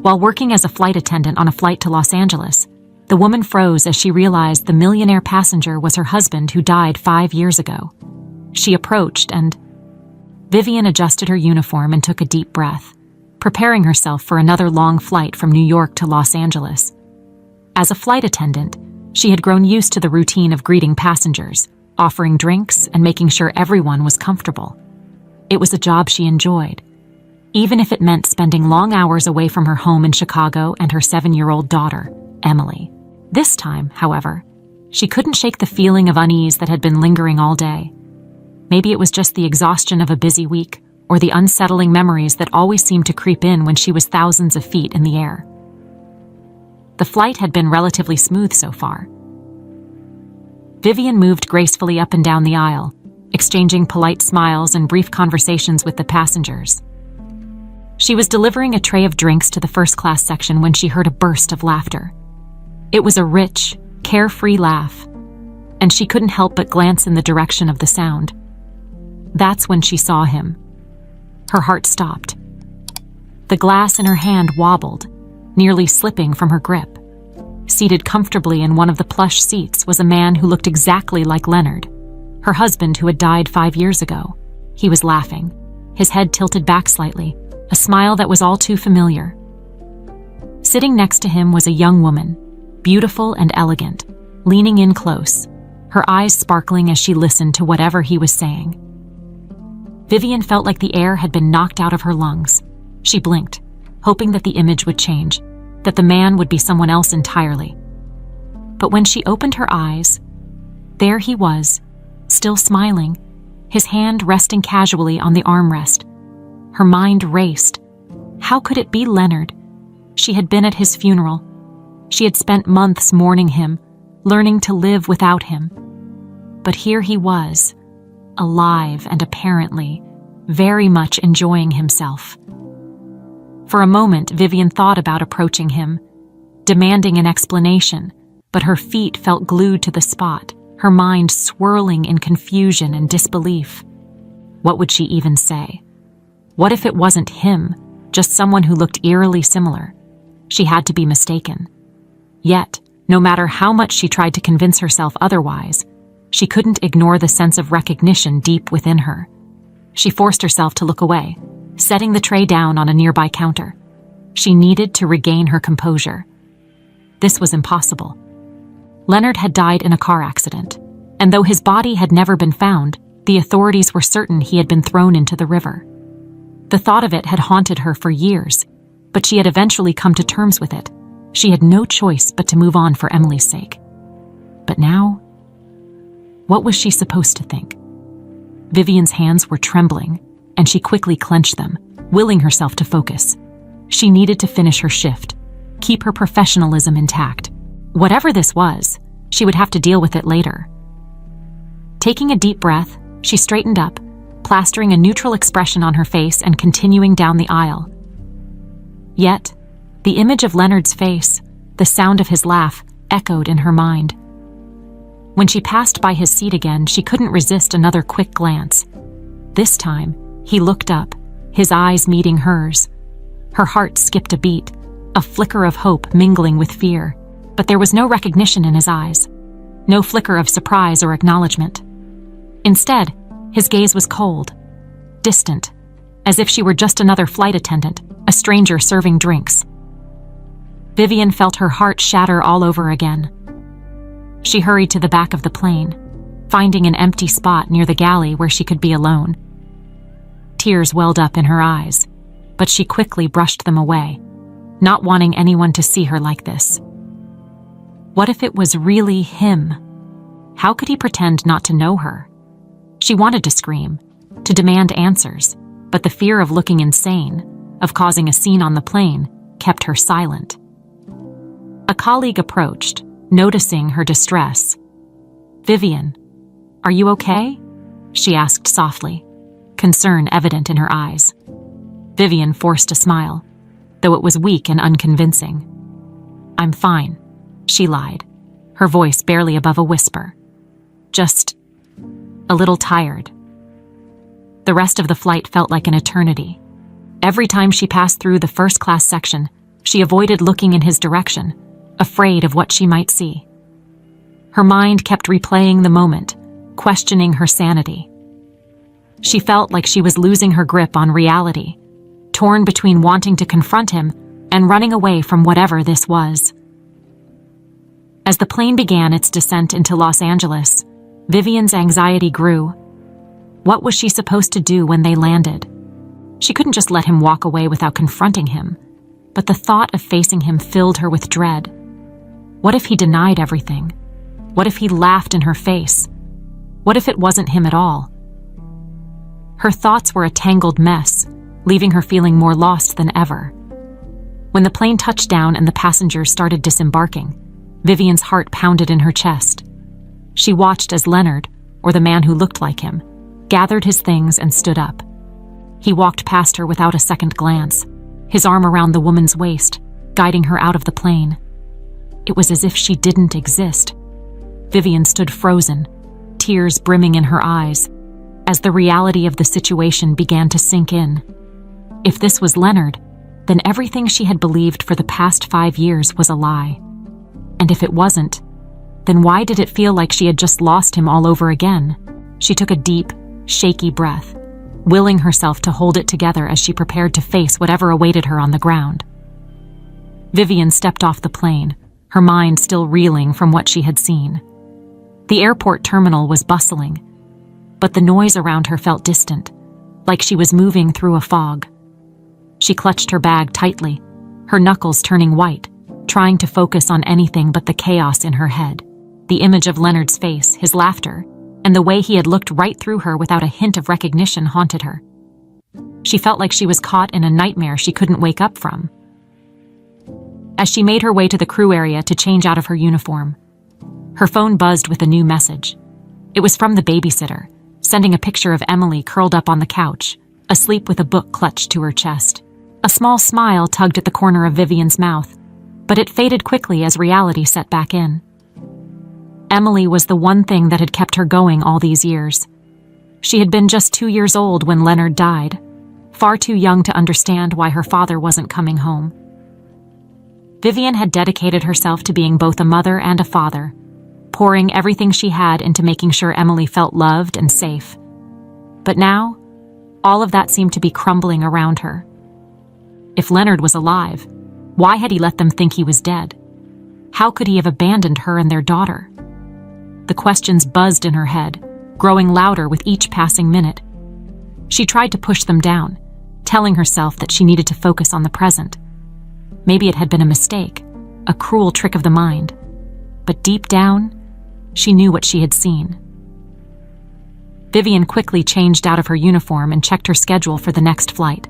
While working as a flight attendant on a flight to Los Angeles, the woman froze as she realized the Millionaire passenger was her husband who died 5 years ago. She approached and Vivian adjusted her uniform and took a deep breath, preparing herself for another long flight from New York to Los Angeles. As a flight attendant, she had grown used to the routine of greeting passengers, offering drinks, and making sure everyone was comfortable. It was a job she enjoyed, even if it meant spending long hours away from her home in Chicago and her 7-year-old daughter, Emily. This time, however, she couldn't shake the feeling of unease that had been lingering all day. Maybe it was just the exhaustion of a busy week, or the unsettling memories that always seemed to creep in when she was thousands of feet in the air. The flight had been relatively smooth so far. Vivian moved gracefully up and down the aisle, exchanging polite smiles and brief conversations with the passengers. She was delivering a tray of drinks to the first-class section when she heard a burst of laughter. It was a rich, carefree laugh, and she couldn't help but glance in the direction of the sound. That's when she saw him. Her heart stopped. The glass in her hand wobbled, nearly slipping from her grip. Seated comfortably in one of the plush seats was a man who looked exactly like Leonard, her husband who had died 5 years ago. He was laughing, his head tilted back slightly, a smile that was all too familiar. Sitting next to him was a young woman, beautiful and elegant, leaning in close, her eyes sparkling as she listened to whatever he was saying. Vivian felt like the air had been knocked out of her lungs. She blinked, hoping that the image would change, that the man would be someone else entirely. But when she opened her eyes, there he was, still smiling, his hand resting casually on the armrest. Her mind raced. How could it be Leonard? She had been at his funeral. She had spent months mourning him, learning to live without him. But here he was, alive and apparently very much enjoying himself. For a moment, Vivian thought about approaching him, demanding an explanation, but her feet felt glued to the spot, her mind swirling in confusion and disbelief. What would she even say? What if it wasn't him, just someone who looked eerily similar? She had to be mistaken. Yet, no matter how much she tried to convince herself otherwise, she couldn't ignore the sense of recognition deep within her. She forced herself to look away, setting the tray down on a nearby counter. She needed to regain her composure. This was impossible. Leonard had died in a car accident, and though his body had never been found, the authorities were certain he had been thrown into the river. The thought of it had haunted her for years, but she had eventually come to terms with it. She had no choice but to move on for Emily's sake. But now, what was she supposed to think? Vivian's hands were trembling, and she quickly clenched them, willing herself to focus. She needed to finish her shift, keep her professionalism intact. Whatever this was, she would have to deal with it later. Taking a deep breath, she straightened up, plastering a neutral expression on her face and continuing down the aisle. Yet, the image of Leonard's face, the sound of his laugh, echoed in her mind. When she passed by his seat again, she couldn't resist another quick glance. This time, he looked up, his eyes meeting hers. Her heart skipped a beat, a flicker of hope mingling with fear, but there was no recognition in his eyes, no flicker of surprise or acknowledgement. Instead, his gaze was cold, distant, as if she were just another flight attendant, a stranger serving drinks. Vivian felt her heart shatter all over again. She hurried to the back of the plane, finding an empty spot near the galley where she could be alone. Tears welled up in her eyes, but she quickly brushed them away, not wanting anyone to see her like this. What if it was really him? How could he pretend not to know her? She wanted to scream, to demand answers, but the fear of looking insane, of causing a scene on the plane, kept her silent. A colleague approached, noticing her distress. "Vivian, are you okay?" she asked softly, concern evident in her eyes. Vivian forced a smile, though it was weak and unconvincing. "I'm fine," she lied, her voice barely above a whisper. "Just a little tired." The rest of the flight felt like an eternity. Every time she passed through the first-class section, She avoided looking in his direction, afraid of what she might see. Her mind kept replaying the moment, questioning her sanity. She felt like she was losing her grip on reality, torn between wanting to confront him and running away from whatever this was. As the plane began its descent into Los Angeles, Vivian's anxiety grew. What was she supposed to do when they landed? She couldn't just let him walk away without confronting him, but the thought of facing him filled her with dread. What if he denied everything? What if he laughed in her face? What if it wasn't him at all? Her thoughts were a tangled mess, leaving her feeling more lost than ever. When the plane touched down and the passengers started disembarking, Vivian's heart pounded in her chest. She watched as Leonard, or the man who looked like him, gathered his things and stood up. He walked past her without a second glance, his arm around the woman's waist, guiding her out of the plane. It was as if she didn't exist. Vivian stood frozen, tears brimming in her eyes, as the reality of the situation began to sink in. If this was Leonard, then everything she had believed for the past 5 years was a lie. And if it wasn't, then why did it feel like she had just lost him all over again? She took a deep, shaky breath, willing herself to hold it together as she prepared to face whatever awaited her on the ground. Vivian stepped off the plane, her mind still reeling from what she had seen. The airport terminal was bustling, but the noise around her felt distant, like she was moving through a fog. She clutched her bag tightly, her knuckles turning white, trying to focus on anything but the chaos in her head. The image of Leonard's face, his laughter, and the way he had looked right through her without a hint of recognition haunted her. She felt like she was caught in a nightmare she couldn't wake up from. As she made her way to the crew area to change out of her uniform, her phone buzzed with a new message. It was from the babysitter, sending a picture of Emily curled up on the couch, asleep with a book clutched to her chest. A small smile tugged at the corner of Vivian's mouth, but it faded quickly as reality set back in. Emily was the one thing that had kept her going all these years. She had been just 2 years old when Leonard died, far too young to understand why her father wasn't coming home. Vivian had dedicated herself to being both a mother and a father, pouring everything she had into making sure Emily felt loved and safe. But now, all of that seemed to be crumbling around her. If Leonard was alive, why had he let them think he was dead? How could he have abandoned her and their daughter? The questions buzzed in her head, growing louder with each passing minute. She tried to push them down, telling herself that she needed to focus on the present. Maybe it had been a mistake, a cruel trick of the mind. But deep down, she knew what she had seen. Vivian quickly changed out of her uniform and checked her schedule for the next flight.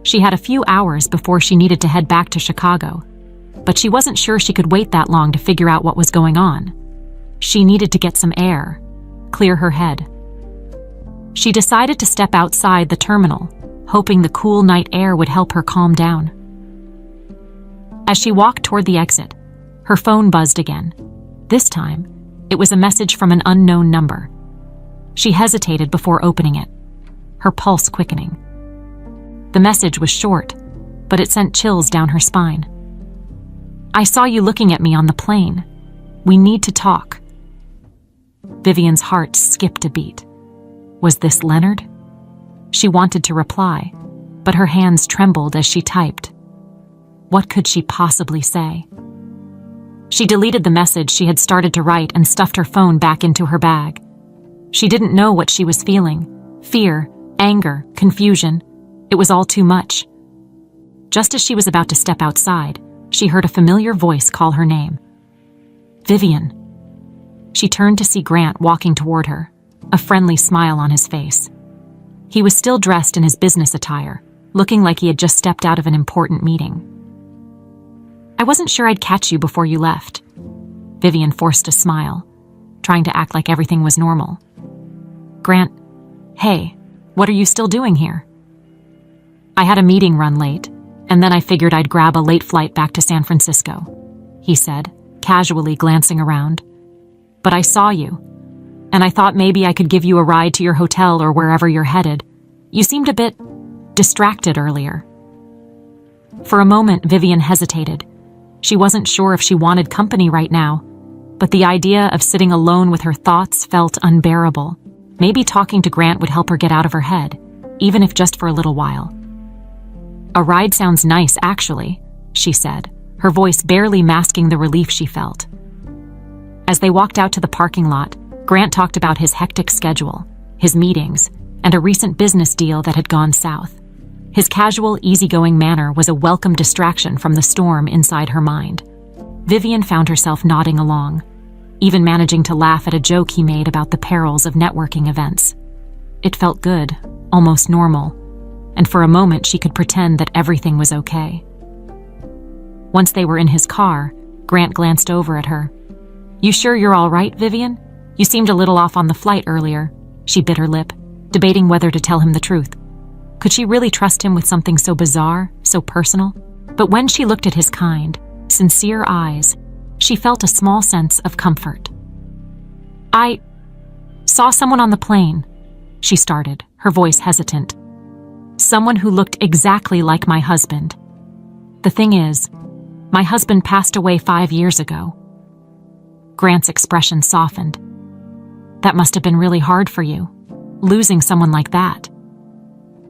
She had a few hours before she needed to head back to Chicago, but she wasn't sure she could wait that long to figure out what was going on. She needed to get some air, clear her head. She decided to step outside the terminal, hoping the cool night air would help her calm down. As she walked toward the exit, her phone buzzed again. This time, it was a message from an unknown number. She hesitated before opening it, her pulse quickening. The message was short, but it sent chills down her spine. "I saw you looking at me on the plane. We need to talk." Vivian's heart skipped a beat. Was this Leonard? She wanted to reply, but her hands trembled as she typed. What could she possibly say? She deleted the message she had started to write and stuffed her phone back into her bag. She didn't know what she was feeling. Fear, anger, confusion. It was all too much. Just as she was about to step outside, she heard a familiar voice call her name. Vivian. She turned to see Grant walking toward her, a friendly smile on his face. He was still dressed in his business attire, looking like he had just stepped out of an important meeting. "I wasn't sure I'd catch you before you left." Vivian forced a smile, trying to act like everything was normal. "Grant, hey, what are you still doing here?" "I had a meeting run late, and then I figured I'd grab a late flight back to San Francisco," he said, casually glancing around. "But I saw you, and I thought maybe I could give you a ride to your hotel or wherever you're headed. You seemed a bit distracted earlier." For a moment, Vivian hesitated. She wasn't sure if she wanted company right now, but the idea of sitting alone with her thoughts felt unbearable. Maybe talking to Grant would help her get out of her head, even if just for a little while. "A ride sounds nice, actually," she said, her voice barely masking the relief she felt. As they walked out to the parking lot, Grant talked about his hectic schedule, his meetings, and a recent business deal that had gone south. His casual, easygoing manner was a welcome distraction from the storm inside her mind. Vivian found herself nodding along, even managing to laugh at a joke he made about the perils of networking events. It felt good, almost normal, and for a moment she could pretend that everything was okay. Once they were in his car, Grant glanced over at her. "You sure you're all right, Vivian? You seemed a little off on the flight earlier." She bit her lip, debating whether to tell him the truth. Could she really trust him with something so bizarre, so personal? But when she looked at his kind, sincere eyes, she felt a small sense of comfort. "I saw someone on the plane," she started, her voice hesitant. "Someone who looked exactly like my husband. The thing is, my husband passed away 5 years ago." Grant's expression softened. "That must have been really hard for you, losing someone like that."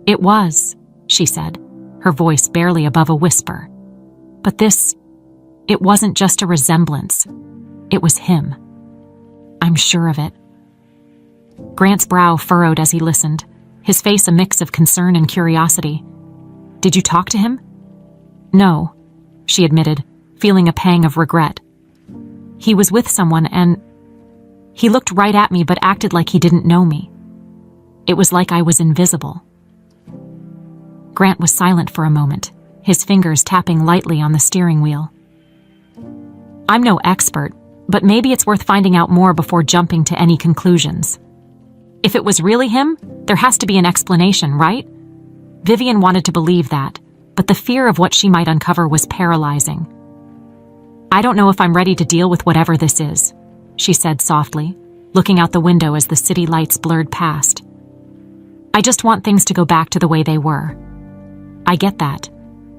"It was," she said, her voice barely above a whisper. "But it wasn't just a resemblance. It was him. I'm sure of it." Grant's brow furrowed as he listened, his face a mix of concern and curiosity. "Did you talk to him?" "No," she admitted, feeling a pang of regret. "He was with someone and he looked right at me but acted like he didn't know me. It was like I was invisible." Grant was silent for a moment, his fingers tapping lightly on the steering wheel. "I'm no expert, but maybe it's worth finding out more before jumping to any conclusions. If it was really him, there has to be an explanation, right?" Vivian wanted to believe that, but the fear of what she might uncover was paralyzing. "I don't know if I'm ready to deal with whatever this is," she said softly, looking out the window as the city lights blurred past. "I just want things to go back to the way they were." "I get that,"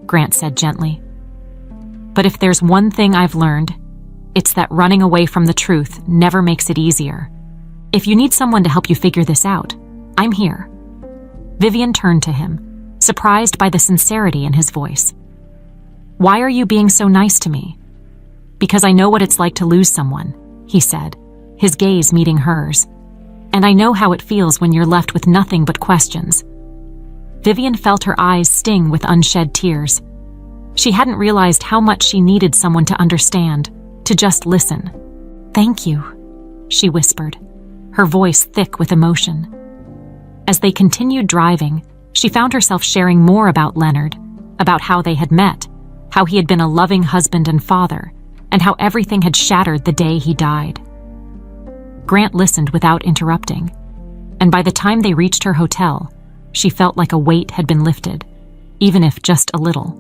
Grant said gently. "But if there's one thing I've learned, it's that running away from the truth never makes it easier. If you need someone to help you figure this out, I'm here." Vivian turned to him, surprised by the sincerity in his voice. "Why are you being so nice to me?" "Because I know what it's like to lose someone," he said, his gaze meeting hers. "And I know how it feels when you're left with nothing but questions." Vivian felt her eyes sting with unshed tears. She hadn't realized how much she needed someone to understand, to just listen. "Thank you," she whispered, her voice thick with emotion. As they continued driving, she found herself sharing more about Leonard, about how they had met, how he had been a loving husband and father, and how everything had shattered the day he died. Grant listened without interrupting, and by the time they reached her hotel, she felt like a weight had been lifted, even if just a little.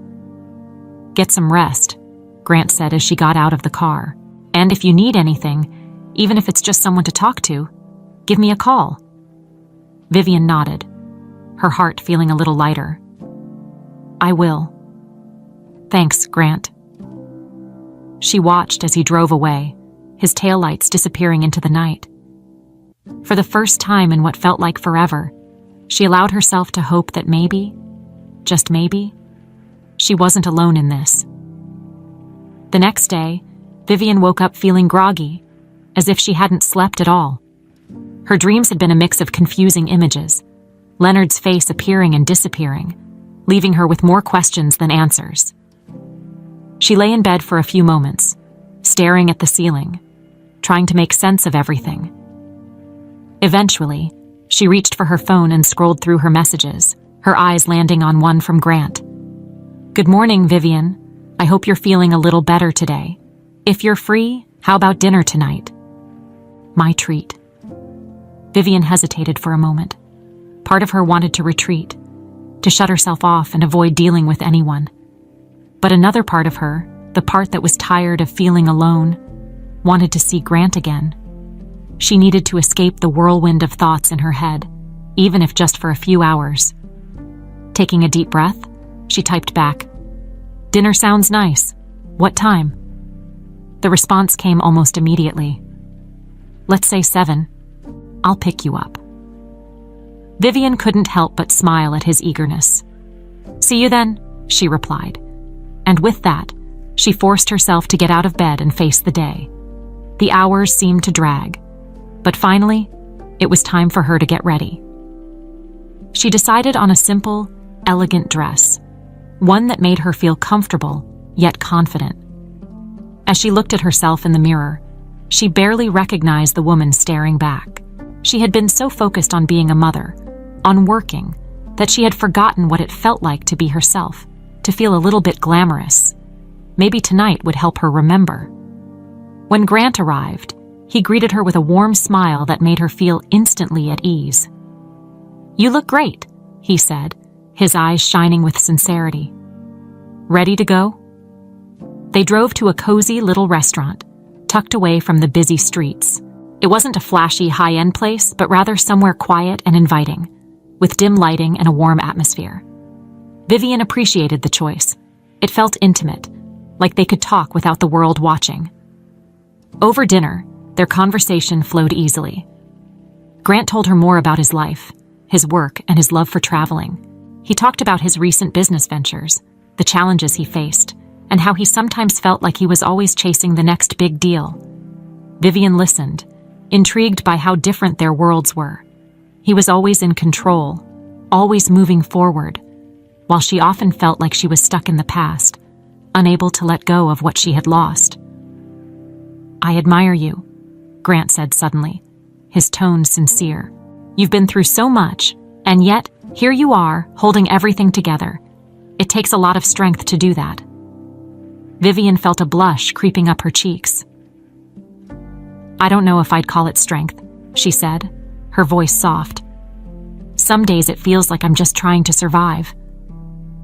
"Get some rest," Grant said as she got out of the car. "And if you need anything, even if it's just someone to talk to, give me a call." Vivian nodded, her heart feeling a little lighter. "I will." "Thanks, Grant." She watched as he drove away, his taillights disappearing into the night. For the first time in what felt like forever, she allowed herself to hope that maybe, just maybe, she wasn't alone in this. The next day, Vivian woke up feeling groggy, as if she hadn't slept at all. Her dreams had been a mix of confusing images, Leonard's face appearing and disappearing, leaving her with more questions than answers. She lay in bed for a few moments, staring at the ceiling, trying to make sense of everything. Eventually, she reached for her phone and scrolled through her messages, her eyes landing on one from Grant. "Good morning, Vivian. I hope you're feeling a little better today. If you're free, how about dinner tonight?" My treat. Vivian hesitated for a moment. Part of her wanted to retreat, to shut herself off and avoid dealing with anyone. But another part of her, the part that was tired of feeling alone, wanted to see Grant again. She needed to escape the whirlwind of thoughts in her head, even if just for a few hours. Taking a deep breath, she typed back, "Dinner sounds nice. What time?" The response came almost immediately. "Let's say 7. I'll pick you up." Vivian couldn't help but smile at his eagerness. "See you then," she replied. And with that, she forced herself to get out of bed and face the day. The hours seemed to drag, but finally, it was time for her to get ready. She decided on a simple, elegant dress, one that made her feel comfortable, yet confident. As she looked at herself in the mirror, she barely recognized the woman staring back. She had been so focused on being a mother, on working, that she had forgotten what it felt like to be herself, to feel a little bit glamorous. Maybe tonight would help her remember. When Grant arrived, he greeted her with a warm smile that made her feel instantly at ease. "You look great," he said, his eyes shining with sincerity. "Ready to go?" They drove to a cozy little restaurant, tucked away from the busy streets. It wasn't a flashy, high-end place, but rather somewhere quiet and inviting, with dim lighting and a warm atmosphere. Vivian appreciated the choice. It felt intimate, like they could talk without the world watching. Over dinner, their conversation flowed easily. Grant told her more about his life, his work, and his love for traveling. He talked about his recent business ventures, the challenges he faced, and how he sometimes felt like he was always chasing the next big deal. Vivian listened, intrigued by how different their worlds were. He was always in control, always moving forward, while she often felt like she was stuck in the past, unable to let go of what she had lost. "I admire you," Grant said suddenly, his tone sincere. "You've been through so much, and yet, here you are, holding everything together. It takes a lot of strength to do that." Vivian felt a blush creeping up her cheeks. "I don't know if I'd call it strength," she said, her voice soft. "Some days it feels like I'm just trying to survive."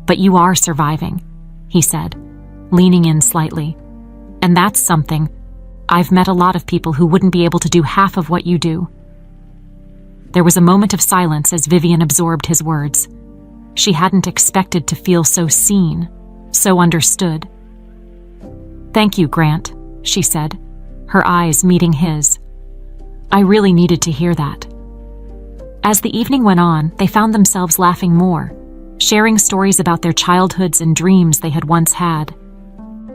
"But you are surviving," he said, leaning in slightly. "And that's something. I've met a lot of people who wouldn't be able to do half of what you do." There was a moment of silence as Vivian absorbed his words. She hadn't expected to feel so seen, so understood. "Thank you, Grant," she said, her eyes meeting his. "I really needed to hear that." As the evening went on, they found themselves laughing more, sharing stories about their childhoods and dreams they had once had.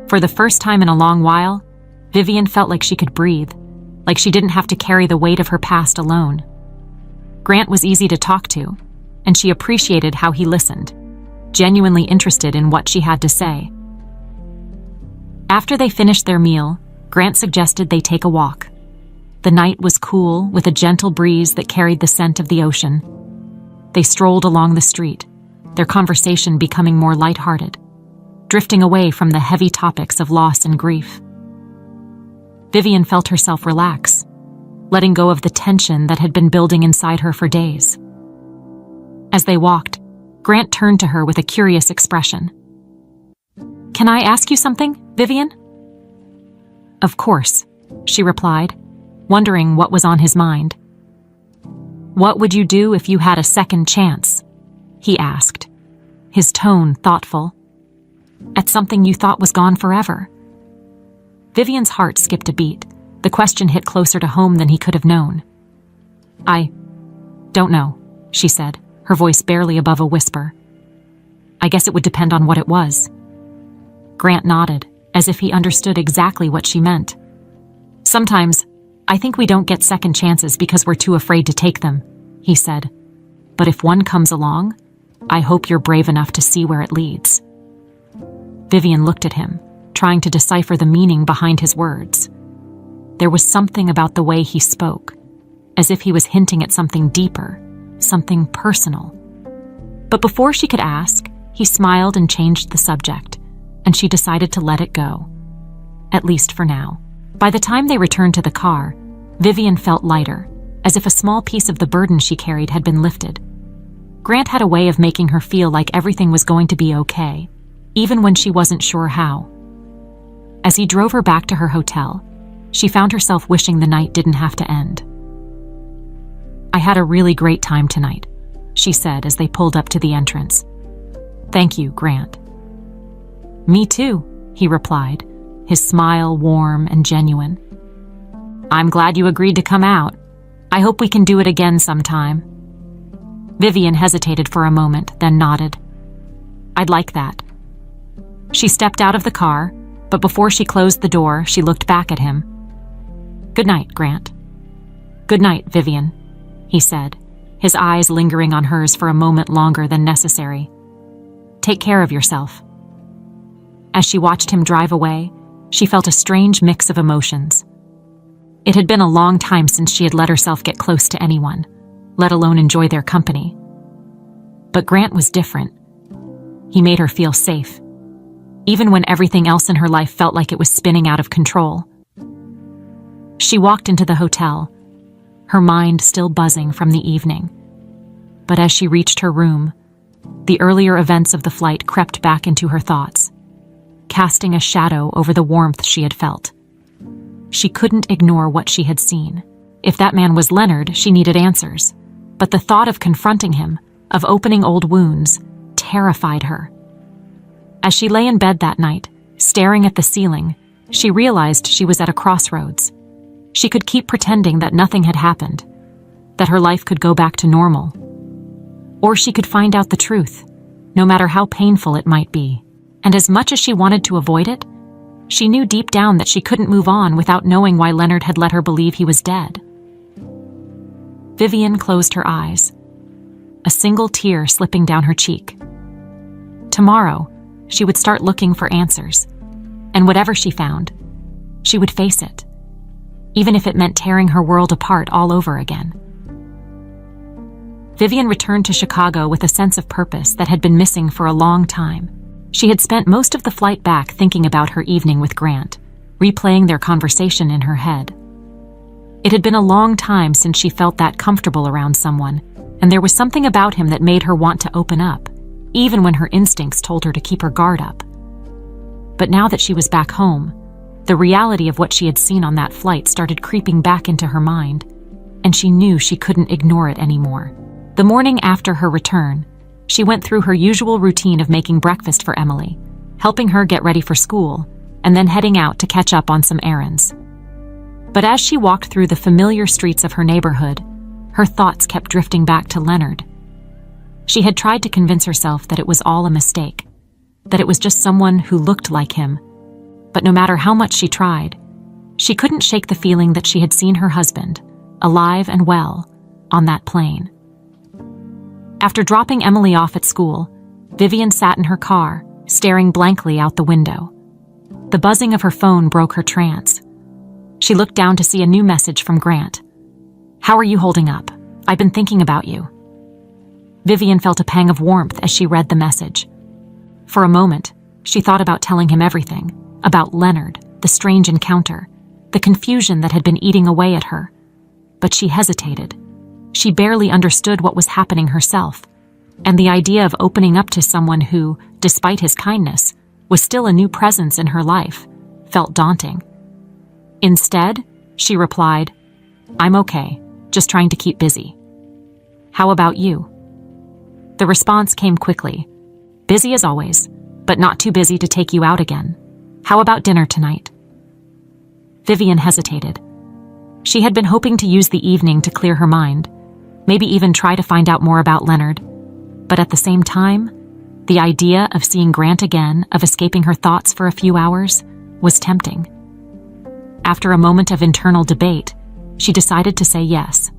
For the first time in a long while, Vivian felt like she could breathe, like she didn't have to carry the weight of her past alone. Grant was easy to talk to, and she appreciated how he listened, genuinely interested in what she had to say. After they finished their meal, Grant suggested they take a walk. The night was cool, with a gentle breeze that carried the scent of the ocean. They strolled along the street, their conversation becoming more lighthearted, drifting away from the heavy topics of loss and grief. Vivian felt herself relax, letting go of the tension that had been building inside her for days. As they walked, Grant turned to her with a curious expression. "Can I ask you something, Vivian?" "Of course," she replied, wondering what was on his mind. "What would you do if you had a second chance?" he asked, his tone thoughtful. "At something you thought was gone forever?" Vivian's heart skipped a beat. The question hit closer to home than he could have known. "I don't know," she said, her voice barely above a whisper. "I guess it would depend on what it was." Grant nodded, as if he understood exactly what she meant. "Sometimes, I think we don't get second chances because we're too afraid to take them," he said. "But if one comes along, I hope you're brave enough to see where it leads." Vivian looked at him, trying to decipher the meaning behind his words. There was something about the way he spoke, as if he was hinting at something deeper, something personal. But before she could ask, he smiled and changed the subject, and she decided to let it go. At least for now. By the time they returned to the car, Vivian felt lighter, as if a small piece of the burden she carried had been lifted. Grant had a way of making her feel like everything was going to be okay, even when she wasn't sure how. As he drove her back to her hotel, she found herself wishing the night didn't have to end. "I had a really great time tonight," she said as they pulled up to the entrance. "Thank you, Grant." "Me too," he replied, his smile warm and genuine. "I'm glad you agreed to come out. I hope we can do it again sometime." Vivian hesitated for a moment, then nodded. "I'd like that." She stepped out of the car, but before she closed the door, she looked back at him. "Good night, Grant." "Good night, Vivian," he said, his eyes lingering on hers for a moment longer than necessary. "Take care of yourself." As she watched him drive away, she felt a strange mix of emotions. It had been a long time since she had let herself get close to anyone, let alone enjoy their company. But Grant was different. He made her feel safe, even when everything else in her life felt like it was spinning out of control. She walked into the hotel, her mind still buzzing from the evening. But as she reached her room, the earlier events of the flight crept back into her thoughts, casting a shadow over the warmth she had felt. She couldn't ignore what she had seen. If that man was Leonard, she needed answers. But the thought of confronting him, of opening old wounds, terrified her. As she lay in bed that night, staring at the ceiling, she realized she was at a crossroads. She could keep pretending that nothing had happened, that her life could go back to normal. Or she could find out the truth, no matter how painful it might be. And as much as she wanted to avoid it, she knew deep down that she couldn't move on without knowing why Leonard had let her believe he was dead. Vivian closed her eyes, a single tear slipping down her cheek. Tomorrow, she would start looking for answers, and whatever she found, she would face it, even if it meant tearing her world apart all over again. Vivian returned to Chicago with a sense of purpose that had been missing for a long time. She had spent most of the flight back thinking about her evening with Grant, replaying their conversation in her head. It had been a long time since she felt that comfortable around someone, and there was something about him that made her want to open up, even when her instincts told her to keep her guard up. But now that she was back home, the reality of what she had seen on that flight started creeping back into her mind, and she knew she couldn't ignore it anymore. The morning after her return, she went through her usual routine of making breakfast for Emily, helping her get ready for school, and then heading out to catch up on some errands. But as she walked through the familiar streets of her neighborhood, her thoughts kept drifting back to Leonard. She had tried to convince herself that it was all a mistake, that it was just someone who looked like him. But no matter how much she tried, she couldn't shake the feeling that she had seen her husband, alive and well, on that plane. After dropping Emily off at school, Vivian sat in her car, staring blankly out the window. The buzzing of her phone broke her trance. She looked down to see a new message from Grant. "How are you holding up? I've been thinking about you." Vivian felt a pang of warmth as she read the message. For a moment, she thought about telling him everything, about Leonard, the strange encounter, the confusion that had been eating away at her. But she hesitated. She barely understood what was happening herself, and the idea of opening up to someone who, despite his kindness, was still a new presence in her life, felt daunting. Instead, she replied, "I'm okay, just trying to keep busy. How about you?" The response came quickly. "Busy as always, but not too busy to take you out again. How about dinner tonight?" Vivian hesitated. She had been hoping to use the evening to clear her mind, maybe even try to find out more about Leonard. But at the same time, the idea of seeing Grant again, of escaping her thoughts for a few hours, was tempting. After a moment of internal debate, she decided to say yes.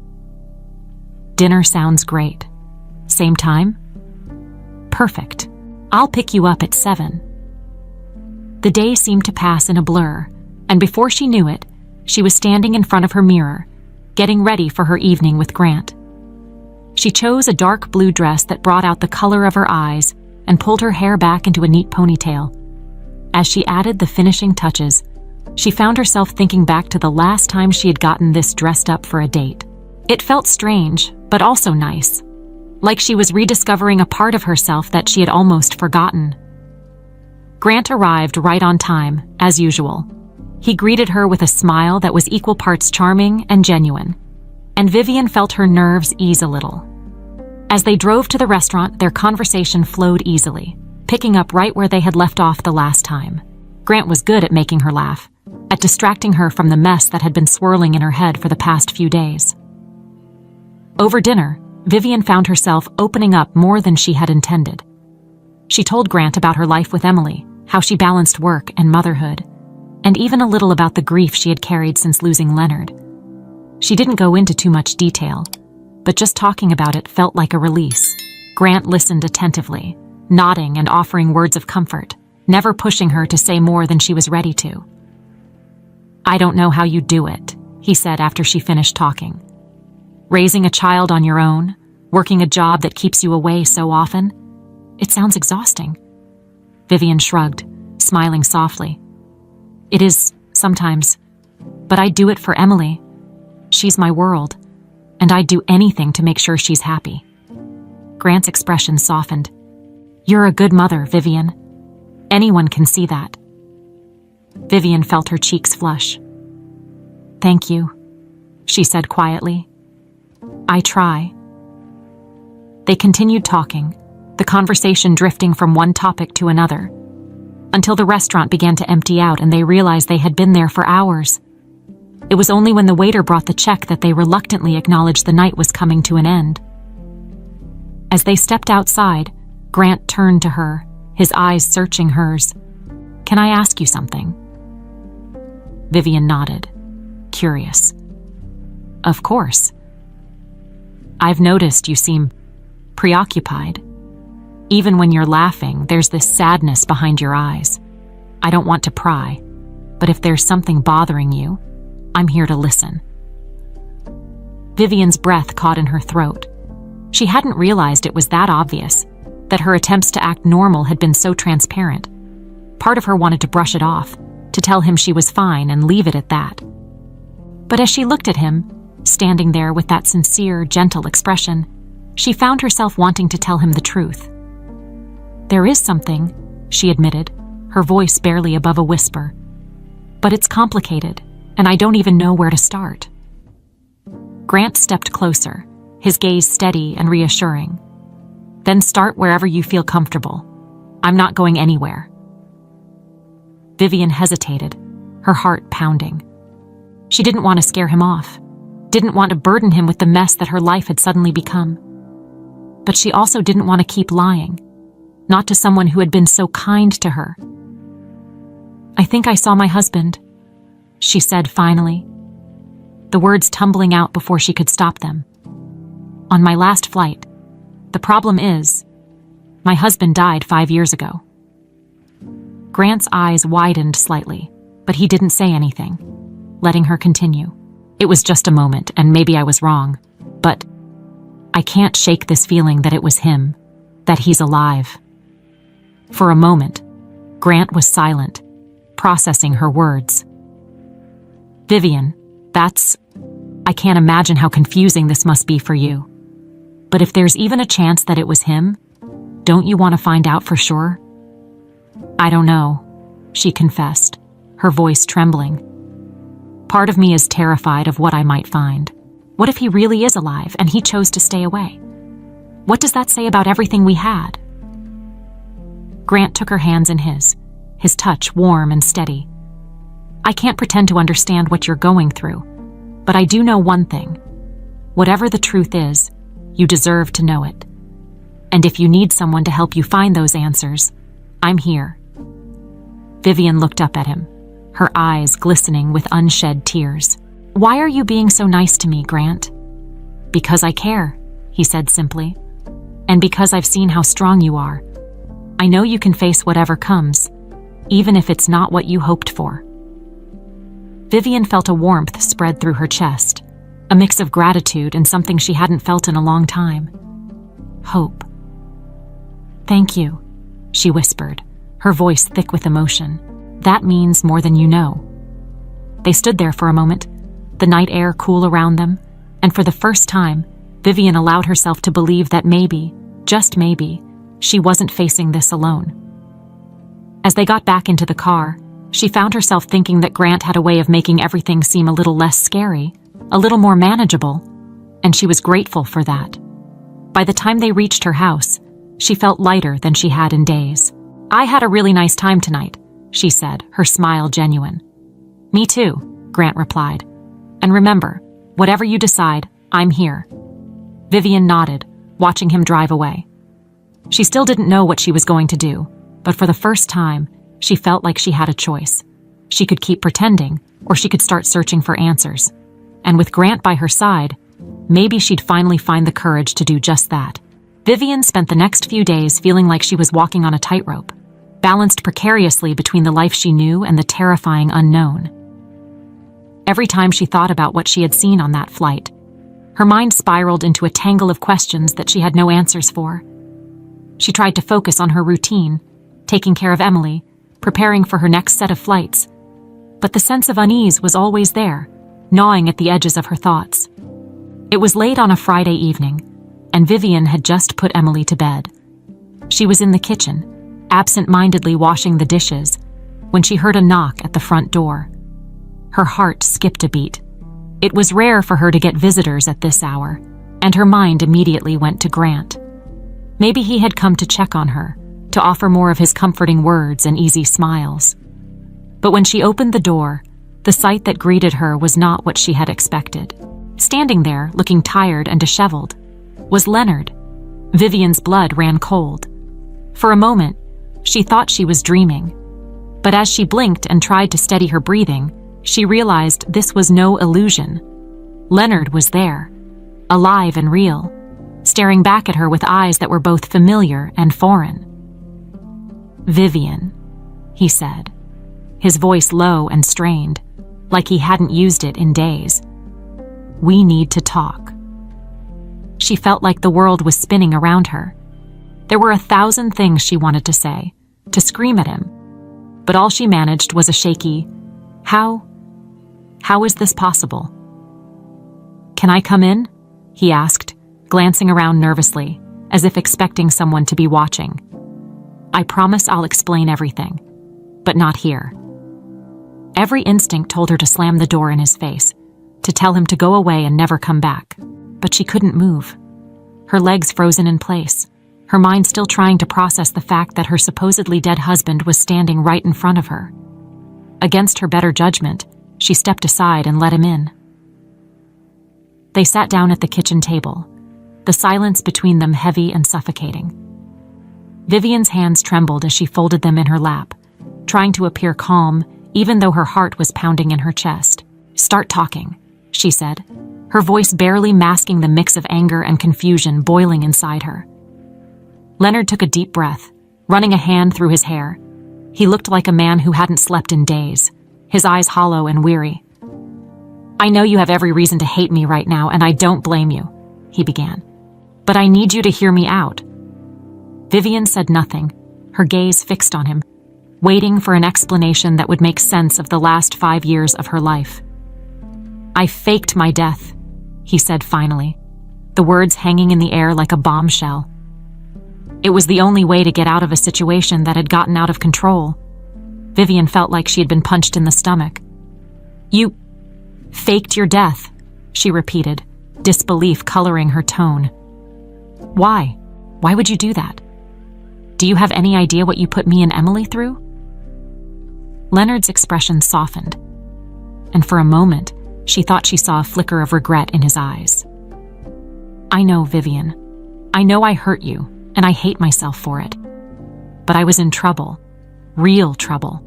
"Dinner sounds great. Same time?" "Perfect. I'll pick you up at 7. The day seemed to pass in a blur, and before she knew it, she was standing in front of her mirror, getting ready for her evening with Grant. She chose a dark blue dress that brought out the color of her eyes and pulled her hair back into a neat ponytail. As she added the finishing touches, she found herself thinking back to the last time she had gotten this dressed up for a date. It felt strange, but also nice, like she was rediscovering a part of herself that she had almost forgotten. Grant arrived right on time, as usual. He greeted her with a smile that was equal parts charming and genuine, and Vivian felt her nerves ease a little. As they drove to the restaurant, their conversation flowed easily, picking up right where they had left off the last time. Grant was good at making her laugh, at distracting her from the mess that had been swirling in her head for the past few days. Over dinner, Vivian found herself opening up more than she had intended. She told Grant about her life with Emily, how she balanced work and motherhood, and even a little about the grief she had carried since losing Leonard. She didn't go into too much detail, but just talking about it felt like a release. Grant listened attentively, nodding and offering words of comfort, never pushing her to say more than she was ready to. "I don't know how you do it," he said after she finished talking. "Raising a child on your own, working a job that keeps you away so often. It sounds exhausting." Vivian shrugged, smiling softly. "It is, sometimes. But I do it for Emily. She's my world, and I'd do anything to make sure she's happy." Grant's expression softened. "You're a good mother, Vivian. Anyone can see that." Vivian felt her cheeks flush. "Thank you," she said quietly. "I try." They continued talking, the conversation drifting from one topic to another, until the restaurant began to empty out and they realized they had been there for hours. It was only when the waiter brought the check that they reluctantly acknowledged the night was coming to an end. As they stepped outside, Grant turned to her, his eyes searching hers. "Can I ask you something?" Vivian nodded, curious. "Of course." "I've noticed you seem preoccupied. Even when you're laughing, there's this sadness behind your eyes. I don't want to pry, but if there's something bothering you, I'm here to listen." Vivian's breath caught in her throat. She hadn't realized it was that obvious, that her attempts to act normal had been so transparent. Part of her wanted to brush it off, to tell him she was fine and leave it at that. But as she looked at him, standing there with that sincere, gentle expression, she found herself wanting to tell him the truth. "There is something," she admitted, her voice barely above a whisper. "But it's complicated, and I don't even know where to start." Grant stepped closer, his gaze steady and reassuring. "Then start wherever you feel comfortable. I'm not going anywhere." Vivian hesitated, her heart pounding. She didn't want to scare him off, didn't want to burden him with the mess that her life had suddenly become. But she also didn't want to keep lying, not to someone who had been so kind to her. "I think I saw my husband," she said finally, the words tumbling out before she could stop them. "On my last flight. The problem is, my husband died 5 years ago." Grant's eyes widened slightly, but he didn't say anything, letting her continue. "It was just a moment, and maybe I was wrong, but I can't shake this feeling that it was him, that he's alive." For a moment, Grant was silent, processing her words. "Vivian, I can't imagine how confusing this must be for you. But if there's even a chance that it was him, don't you want to find out for sure?" "I don't know," she confessed, her voice trembling. "Part of me is terrified of what I might find. What if he really is alive and he chose to stay away? What does that say about everything we had?" Grant took her hands in his touch warm and steady. "I can't pretend to understand what you're going through, but I do know one thing. Whatever the truth is, you deserve to know it. And if you need someone to help you find those answers, I'm here." Vivian looked up at him, her eyes glistening with unshed tears. "Why are you being so nice to me, Grant?" "Because I care," he said simply. "And because I've seen how strong you are. I know you can face whatever comes, even if it's not what you hoped for." Vivian felt a warmth spread through her chest, a mix of gratitude and something she hadn't felt in a long time. Hope. "Thank you," she whispered, her voice thick with emotion. "That means more than you know." They stood there for a moment, the night air cool around them, and for the first time, Vivian allowed herself to believe that maybe, just maybe, she wasn't facing this alone. As they got back into the car, she found herself thinking that Grant had a way of making everything seem a little less scary, a little more manageable, and she was grateful for that. By the time they reached her house, she felt lighter than she had in days. "I had a really nice time tonight," she said, her smile genuine. "Me too," Grant replied. "And remember, whatever you decide, I'm here." Vivian nodded, watching him drive away. She still didn't know what she was going to do, but for the first time, she felt like she had a choice. She could keep pretending, or she could start searching for answers. And with Grant by her side, maybe she'd finally find the courage to do just that. Vivian spent the next few days feeling like she was walking on a tightrope, balanced precariously between the life she knew and the terrifying unknown. Every time she thought about what she had seen on that flight, her mind spiraled into a tangle of questions that she had no answers for. She tried to focus on her routine, taking care of Emily, preparing for her next set of flights. But the sense of unease was always there, gnawing at the edges of her thoughts. It was late on a Friday evening, and Vivian had just put Emily to bed. She was in the kitchen, absent-mindedly washing the dishes, when she heard a knock at the front door. Her heart skipped a beat. It was rare for her to get visitors at this hour, and her mind immediately went to Grant. Maybe he had come to check on her, to offer more of his comforting words and easy smiles. But when she opened the door, the sight that greeted her was not what she had expected. Standing there, looking tired and disheveled, was Leonard. Vivian's blood ran cold. For a moment, she thought she was dreaming. But as she blinked and tried to steady her breathing, she realized this was no illusion. Leonard was there, alive and real, staring back at her with eyes that were both familiar and foreign. "Vivian," he said, his voice low and strained, like he hadn't used it in days. "We need to talk." She felt like the world was spinning around her. There were 1,000 things she wanted to say, to scream at him, but all she managed was a shaky, How is this possible?" "Can I come in?" he asked, glancing around nervously, as if expecting someone to be watching. "I promise I'll explain everything, but not here." Every instinct told her to slam the door in his face, to tell him to go away and never come back, but she couldn't move. Her legs frozen in place, her mind still trying to process the fact that her supposedly dead husband was standing right in front of her. Against her better judgment, she stepped aside and let him in. They sat down at the kitchen table, the silence between them heavy and suffocating. Vivian's hands trembled as she folded them in her lap, trying to appear calm even though her heart was pounding in her chest. "Start talking," she said, her voice barely masking the mix of anger and confusion boiling inside her. Leonard took a deep breath, running a hand through his hair. He looked like a man who hadn't slept in days, his eyes hollow and weary. "I know you have every reason to hate me right now, and I don't blame you," he began. "But I need you to hear me out." Vivian said nothing, her gaze fixed on him, waiting for an explanation that would make sense of the last 5 years of her life. "I faked my death," he said finally, the words hanging in the air like a bombshell. "It was the only way to get out of a situation that had gotten out of control." Vivian felt like she had been punched in the stomach. "You faked your death," she repeated, disbelief coloring her tone. "Why? Why would you do that? Do you have any idea what you put me and Emily through?" Leonard's expression softened, and for a moment, she thought she saw a flicker of regret in his eyes. "I know, Vivian. I know I hurt you, and I hate myself for it. But I was in trouble. Real trouble.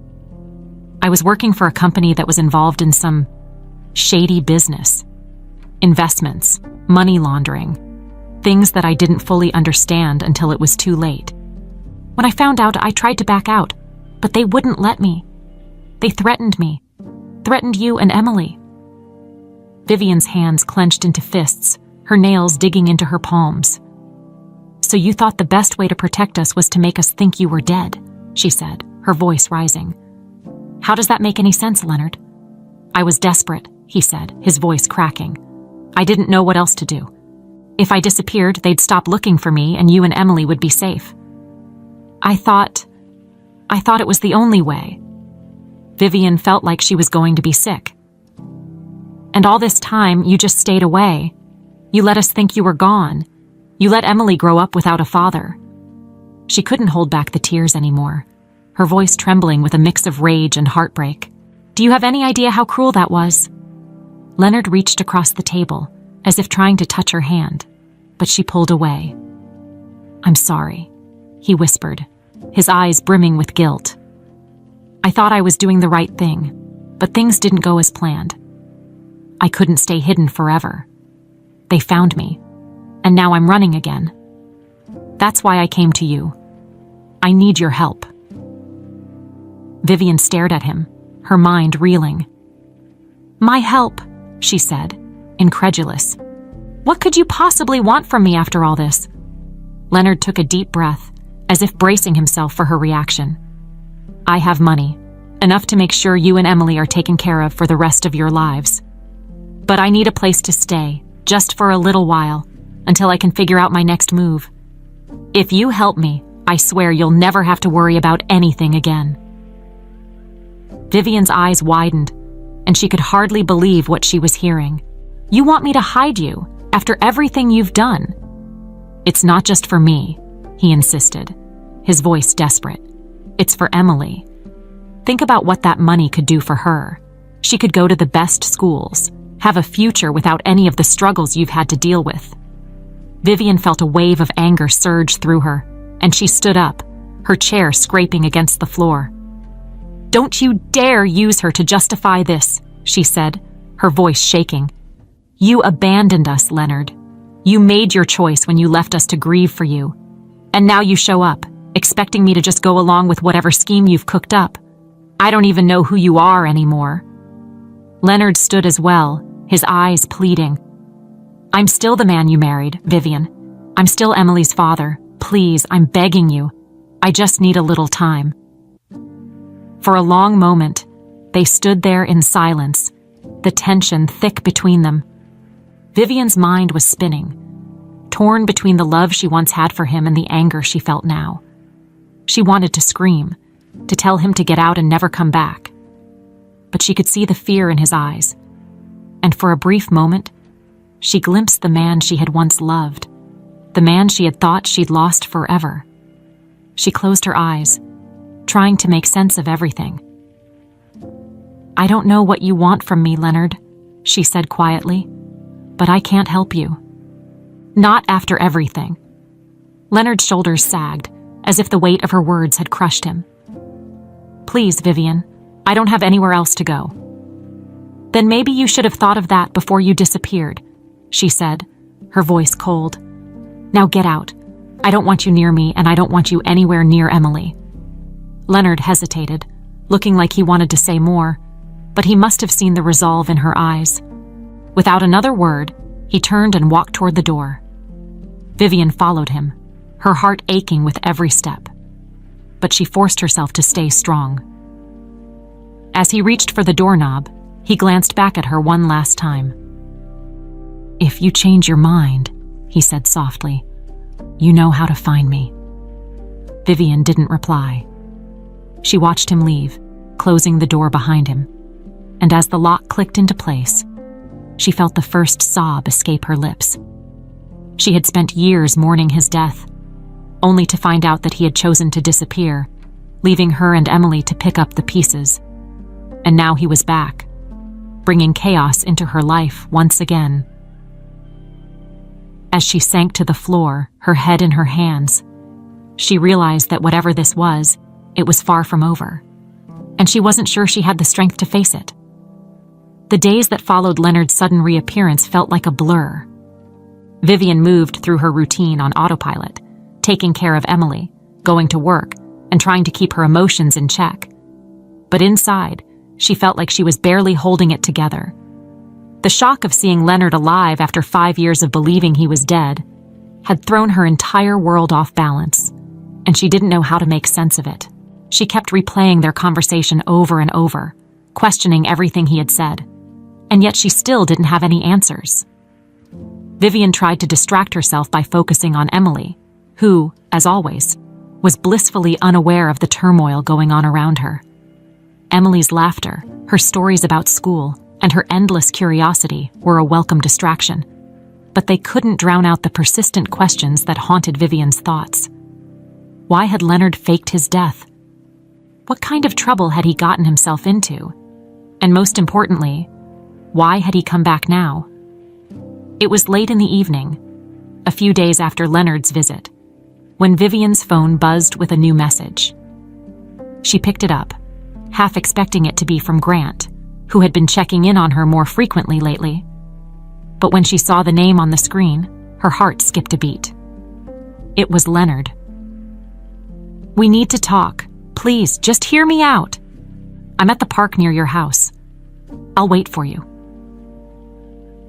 I was working for a company that was involved in some shady business. Investments, money laundering, things that I didn't fully understand until it was too late. When I found out, I tried to back out, but they wouldn't let me. They threatened me, threatened you and Emily." Vivian's hands clenched into fists, her nails digging into her palms. "So you thought the best way to protect us was to make us think you were dead," she said, her voice rising. "How does that make any sense, Leonard?" "I was desperate," he said, his voice cracking. "I didn't know what else to do. If I disappeared, they'd stop looking for me and you and Emily would be safe. I thought it was the only way." Vivian felt like she was going to be sick. "And all this time, you just stayed away. You let us think you were gone. You let Emily grow up without a father." She couldn't hold back the tears anymore, her voice trembling with a mix of rage and heartbreak. "Do you have any idea how cruel that was?" Leonard reached across the table, as if trying to touch her hand, but she pulled away. "I'm sorry," he whispered, his eyes brimming with guilt. "I thought I was doing the right thing, but things didn't go as planned. I couldn't stay hidden forever. They found me, and now I'm running again. That's why I came to you. I need your help." Vivian stared at him, her mind reeling. "My help," she said, incredulous. "What could you possibly want from me after all this?" Leonard took a deep breath, as if bracing himself for her reaction. "I have money, enough to make sure you and Emily are taken care of for the rest of your lives. But I need a place to stay, just for a little while, until I can figure out my next move. If you help me, I swear you'll never have to worry about anything again." Vivian's eyes widened, and she could hardly believe what she was hearing. "You want me to hide you, after everything you've done?" "It's not just for me," he insisted, his voice desperate. "It's for Emily. Think about what that money could do for her. She could go to the best schools, have a future without any of the struggles you've had to deal with." Vivian felt a wave of anger surge through her, and she stood up, her chair scraping against the floor. "Don't you dare use her to justify this," she said, her voice shaking. "You abandoned us, Leonard. You made your choice when you left us to grieve for you. And now you show up, expecting me to just go along with whatever scheme you've cooked up. I don't even know who you are anymore." Leonard stood as well, his eyes pleading. "I'm still the man you married, Vivian. I'm still Emily's father. Please, I'm begging you. I just need a little time." For a long moment, they stood there in silence, the tension thick between them. Vivian's mind was spinning, torn between the love she once had for him and the anger she felt now. She wanted to scream, to tell him to get out and never come back. But she could see the fear in his eyes, and for a brief moment, she glimpsed the man she had once loved, the man she had thought she'd lost forever. She closed her eyes, trying to make sense of everything. "I don't know what you want from me, Leonard," she said quietly, "but I can't help you. Not after everything." Leonard's shoulders sagged, as if the weight of her words had crushed him. "Please, Vivian, I don't have anywhere else to go." "Then maybe you should have thought of that before you disappeared," she said, her voice cold. "Now get out. I don't want you near me, and I don't want you anywhere near Emily." Leonard hesitated, looking like he wanted to say more, but he must have seen the resolve in her eyes. Without another word, he turned and walked toward the door. Vivian followed him, her heart aching with every step. But she forced herself to stay strong. As he reached for the doorknob, he glanced back at her one last time. "If you change your mind," he said softly, "you know how to find me." Vivian didn't reply. She watched him leave, closing the door behind him, and as the lock clicked into place, she felt the first sob escape her lips. She had spent years mourning his death, only to find out that he had chosen to disappear, leaving her and Emily to pick up the pieces. And now he was back, bringing chaos into her life once again. As she sank to the floor, her head in her hands, she realized that whatever this was, it was far from over, and she wasn't sure she had the strength to face it. The days that followed Leonard's sudden reappearance felt like a blur. Vivian moved through her routine on autopilot, taking care of Emily, going to work, and trying to keep her emotions in check. But inside, she felt like she was barely holding it together. The shock of seeing Leonard alive after 5 years of believing he was dead had thrown her entire world off balance, and she didn't know how to make sense of it. She kept replaying their conversation over and over, questioning everything he had said, and yet she still didn't have any answers. Vivian tried to distract herself by focusing on Emily, who, as always, was blissfully unaware of the turmoil going on around her. Emily's laughter, her stories about school, and her endless curiosity were a welcome distraction, but they couldn't drown out the persistent questions that haunted Vivian's thoughts. Why had Leonard faked his death? What kind of trouble had he gotten himself into? And most importantly, why had he come back now? It was late in the evening, a few days after Leonard's visit, when Vivian's phone buzzed with a new message. She picked it up, half expecting it to be from Grant, who had been checking in on her more frequently lately. But when she saw the name on the screen, her heart skipped a beat. It was Leonard. "We need to talk. Please, just hear me out. I'm at the park near your house. I'll wait for you."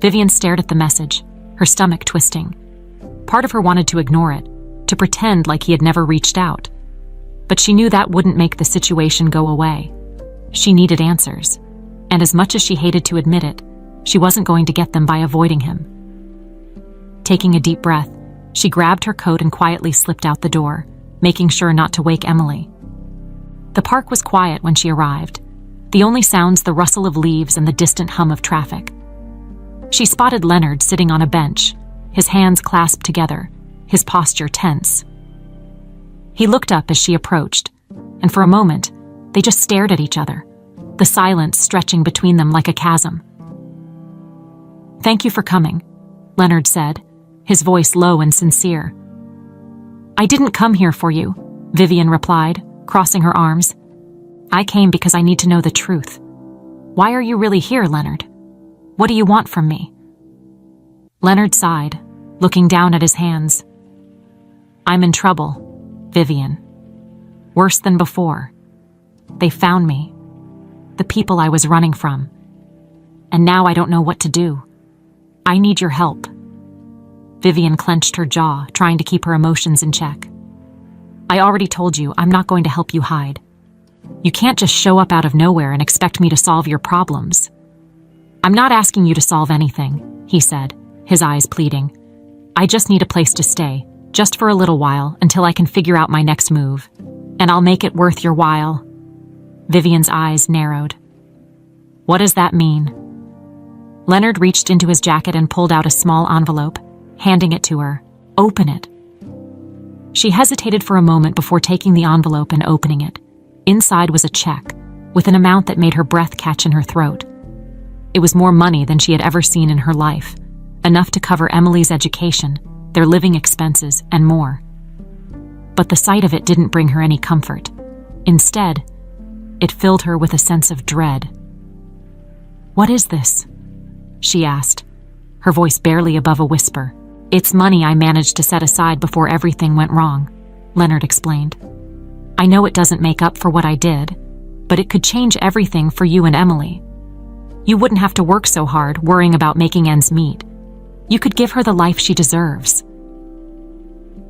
Vivian stared at the message, her stomach twisting. Part of her wanted to ignore it, to pretend like he had never reached out. But she knew that wouldn't make the situation go away. She needed answers, and as much as she hated to admit it, she wasn't going to get them by avoiding him. Taking a deep breath, she grabbed her coat and quietly slipped out the door, making sure not to wake Emily. The park was quiet when she arrived, the only sounds the rustle of leaves and the distant hum of traffic. She spotted Leonard sitting on a bench, his hands clasped together, his posture tense. He looked up as she approached, and for a moment, they just stared at each other, the silence stretching between them like a chasm. "Thank you for coming," Leonard said, his voice low and sincere. "I didn't come here for you," Vivian replied, crossing her arms. "I came because I need to know the truth. Why are you really here, Leonard? What do you want from me?" Leonard sighed, looking down at his hands. "I'm in trouble, Vivian. Worse than before. They found me, the people I was running from. And now I don't know what to do. I need your help." Vivian clenched her jaw, trying to keep her emotions in check. "I already told you I'm not going to help you hide. You can't just show up out of nowhere and expect me to solve your problems." "I'm not asking you to solve anything," he said, his eyes pleading. "I just need a place to stay, just for a little while, until I can figure out my next move. And I'll make it worth your while." Vivian's eyes narrowed. "What does that mean?" Leonard reached into his jacket and pulled out a small envelope, handing it to her. "Open it." She hesitated for a moment before taking the envelope and opening it. Inside was a check, with an amount that made her breath catch in her throat. It was more money than she had ever seen in her life, enough to cover Emily's education, their living expenses, and more. But the sight of it didn't bring her any comfort. Instead, it filled her with a sense of dread. "What is this?" she asked, her voice barely above a whisper. "It's money I managed to set aside before everything went wrong," Leonard explained. "I know it doesn't make up for what I did, but it could change everything for you and Emily. You wouldn't have to work so hard worrying about making ends meet. You could give her the life she deserves."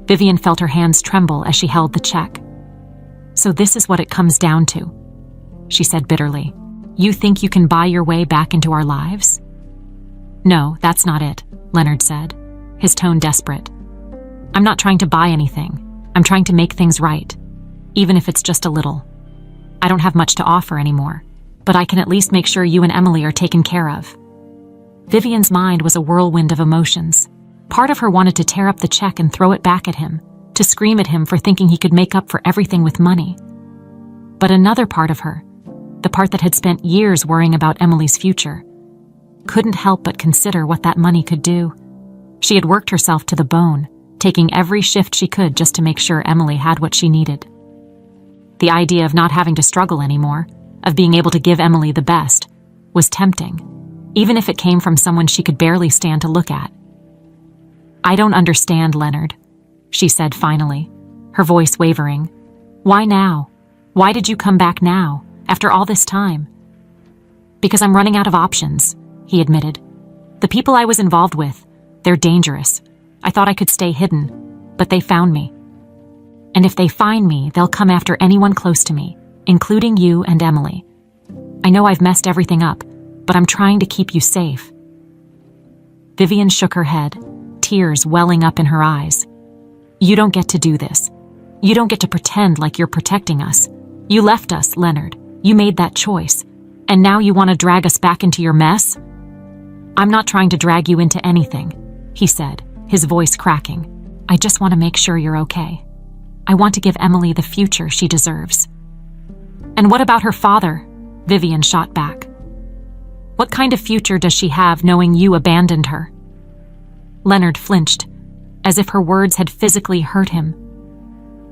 Vivian felt her hands tremble as she held the check. "So this is what it comes down to," she said bitterly. "You think you can buy your way back into our lives?" "No, that's not it," Leonard said, his tone desperate. "I'm not trying to buy anything. I'm trying to make things right, even if it's just a little. I don't have much to offer anymore, but I can at least make sure you and Emily are taken care of." Vivian's mind was a whirlwind of emotions. Part of her wanted to tear up the check and throw it back at him, to scream at him for thinking he could make up for everything with money. But another part of her, the part that had spent years worrying about Emily's future, couldn't help but consider what that money could do. She had worked herself to the bone, taking every shift she could just to make sure Emily had what she needed. The idea of not having to struggle anymore, of being able to give Emily the best, was tempting, even if it came from someone she could barely stand to look at. "I don't understand, Leonard," she said finally, her voice wavering. "Why now? Why did you come back now, after all this time?" "Because I'm running out of options," he admitted. "The people I was involved with, they're dangerous. I thought I could stay hidden, but they found me. And if they find me, they'll come after anyone close to me, including you and Emily. I know I've messed everything up, but I'm trying to keep you safe." Vivian shook her head, tears welling up in her eyes. "You don't get to do this. You don't get to pretend like you're protecting us. You left us, Leonard. You made that choice. And now you want to drag us back into your mess?" "I'm not trying to drag you into anything," he said, his voice cracking. "I just want to make sure you're okay. I want to give Emily the future she deserves." "And what about her father?" Vivian shot back. "What kind of future does she have knowing you abandoned her?" Leonard flinched, as if her words had physically hurt him.